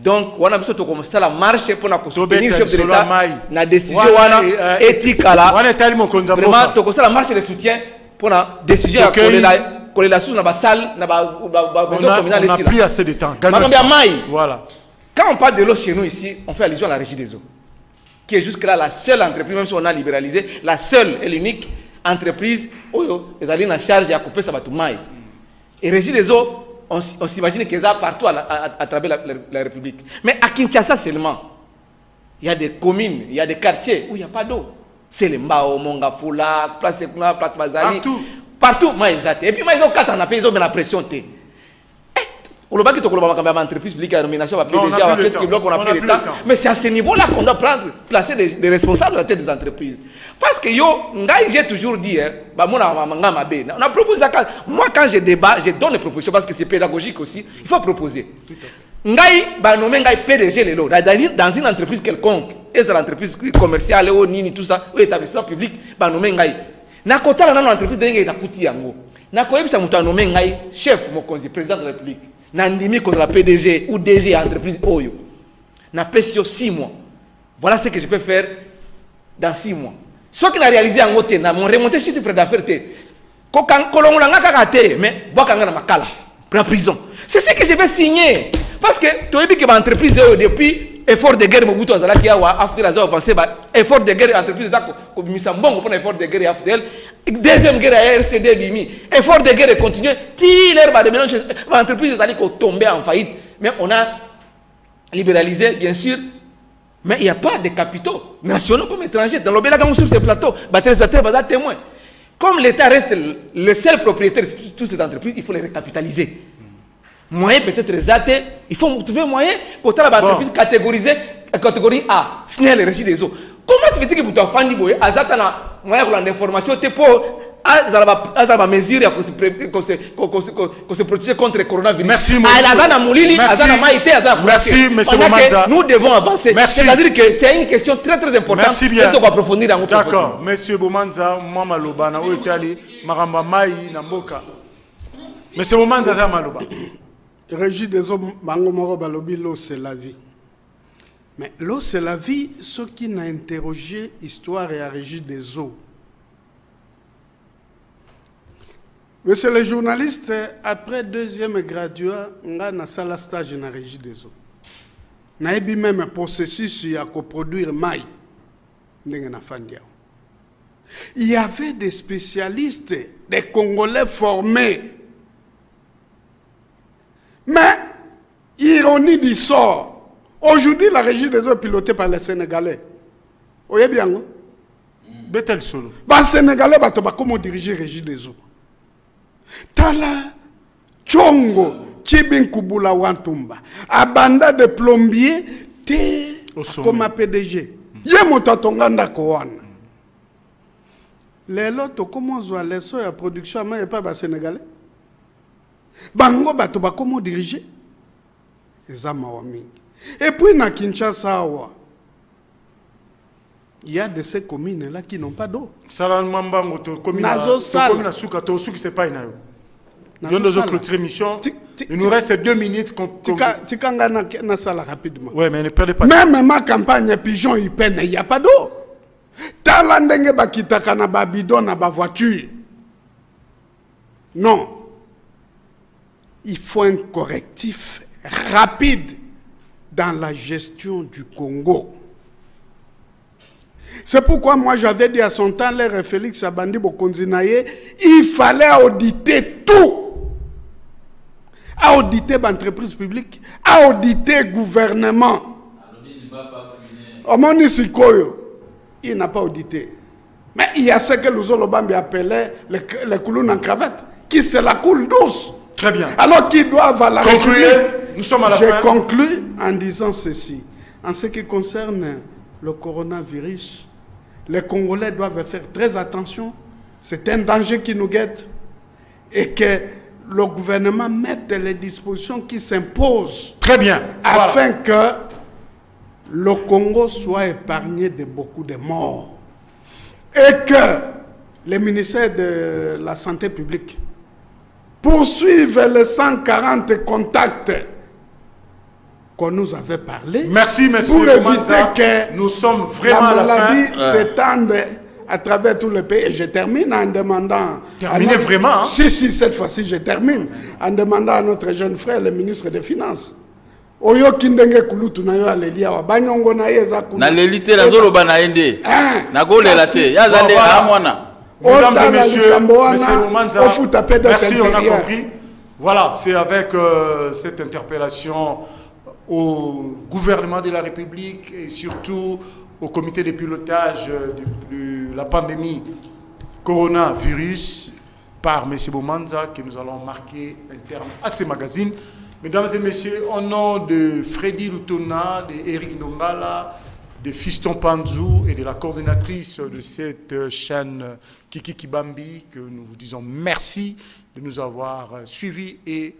Donc, on a besoin de commencer la marche pour soutenir le chef de l'État. La décision éthique là. Vraiment, tu commences la marche de soutien pour la décision à coller la sous dans la salle, dans la maison communale. On n'a plus assez de temps. Voilà. Quand on parle de l'eau chez nous ici, on fait allusion à la Régie des eaux, qui est jusque-là la seule entreprise, même si on a libéralisé, la seule et l'unique entreprise où les alliés en charge à couper ça va tout maille. Et Régie des eaux, on s'imagine qu'ils sont partout à travers la République. Mais à Kinshasa seulement, il y a des communes, il y a des quartiers où il n'y a pas d'eau. C'est les Mbao, Mongafula, Place Sekuna, Place Mazali. Partout, et puis ils ont 4 ans, ils ont mis la pression. On a entreprise publique, la nomination, qu'est-ce qui bloque, on a plus le temps. Mais c'est à ce niveau-là qu'on doit placer des responsables à la tête des entreprises. Parce que j'ai toujours dit, on a proposé ça. Moi, quand je débat, je donne les propositions parce que c'est pédagogique aussi. Il faut proposer. Ngai nommé PDG dans une entreprise quelconque, et c'est l'entreprise commerciale, tout ça, ou établissement public, nommé Ngai. Na kota na entreprise d'engai na kuti yango. Na koyebisa mutu nommé Ngai chef mokonzi président de la République. Na ndimi contre la PDG ou DG entreprise Oyo. Na pesio 6 mois. Voilà ce que je peux faire dans 6 mois. Ce qui n'a réalisé en côté, na mon remonté chiffre d'affaires té. Kolongola nga kakate, mais boakanga na makala, pour la prison. C'est ce que je vais signer. Parce que tu as vu que l'entreprise depuis effort de guerre, Mobutu Azala qui a avancé, effort de guerre, entreprise comme Misambongo pour effort de guerre AFDL, deuxième guerre à RCD Bimi, effort de guerre continue, l'herbe de mélange, l'entreprise est tombée en faillite. Mais on a libéralisé, bien sûr, mais il n'y a pas de capitaux nationaux comme étrangers. Dans l'Obélagamou sur ces plateaux, témoin. Comme l'État reste le seul propriétaire de toutes ces entreprises, il faut les recapitaliser. Moyen peut-être résalté, il faut trouver moyen pour la entreprise catégorisée, catégorie A, ce n'est le récit des eaux. Comment se fait-il que vous avez fait azatana moyen pour l'information pour azaba mesure qu'on se protège contre le coronavirus. Merci monsieur Bomanza. Nous devons avancer. C'est-à-dire que c'est une question très très importante. Merci bien. D'accord. Monsieur Bomanza, Mama Lobana, où est allé Maramba Mai Namboka. Monsieur Bomanza Maloba. Régie des eaux, Mangomoro Balobi, l'eau c'est la vie. Mais l'eau c'est la vie, ce qui n'a interrogé histoire et à Régie des eaux. Monsieur le journaliste, après deuxième graduat, on a un stage dans la Régie des eaux. On a même un processus à coproduire maï. Il y avait des spécialistes, des Congolais formés. Mais, ironie du sort, aujourd'hui la Régie des eaux est pilotée par les Sénégalais. Vous voyez bien, Betel Solo. Les Sénégalais, comment diriger la Régie des eaux? Tala, Tchongo, Tchibin Kubula Wantumba, Abanda de plombier, comme PDG. Yemotatonganda Kowana. Les lots, comment on les soins à production, mais pas les Sénégalais? Bango Batoba, comment diriger? Et puis, na Kinshasa, il y a de ces communes-là qui n'ont pas d'eau. Il nous reste 2 minutes. Oui, mais ne perdez pas. Même ma campagne pigeon, il n'y a pas d'eau. Talandenge bakitaka na babidon na ba voiture. Non. Il faut un correctif rapide dans la gestion du Congo. C'est pourquoi moi j'avais dit à son temps, l'air Félix Abandi Bokonzinaye, il fallait auditer tout. Auditer l'entreprise publique, auditer le gouvernement. Il n'a pas audité. Mais il y a ce que Luzolobambi appelait les coulons en cravate, qui se la coule douce. Très bien. Alors qu'ils doivent à la République. Nous sommes à la fin. Je conclus en disant ceci. En ce qui concerne le coronavirus, les Congolais doivent faire très attention. C'est un danger qui nous guette. Et que le gouvernement mette les dispositions qui s'imposent. Très bien. Afin que le Congo soit épargné de beaucoup de morts. Et que les ministères de la Santé publique poursuivent les 140 contacts qu'on nous avait parlé. Merci, monsieur. Pour éviter Bomanza. que Nous sommes vraiment la à la fin. maladie s'étende à travers tout le pays. Et je termine en demandant... Terminez vraiment, hein? Si, cette fois-ci, je termine. En demandant à notre jeune frère, le ministre des Finances. Oyo kindenge kulutu na yo alelia wa banyongo na yeza kuna. Na lelite la zolo banaende. Na go lelate. Ya zande amwana. Mesdames et messieurs, monsieur Bomanza, merci, on a derrière. compris. Voilà, c'est avec cette interpellation au gouvernement de la République et surtout au comité de pilotage de la pandémie coronavirus par M. Bomanza que nous allons marquer un terme à ce magazine. Mesdames et messieurs, au nom de Freddy Lutona, d'Eric Ndongala, de Fiston Panzou et de la coordinatrice de cette chaîne Kiki Kibambi, que nous vous disons merci de nous avoir suivis et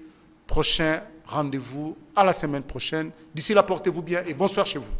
prochain rendez-vous à la semaine prochaine. D'ici là, portez-vous bien et bonsoir chez vous.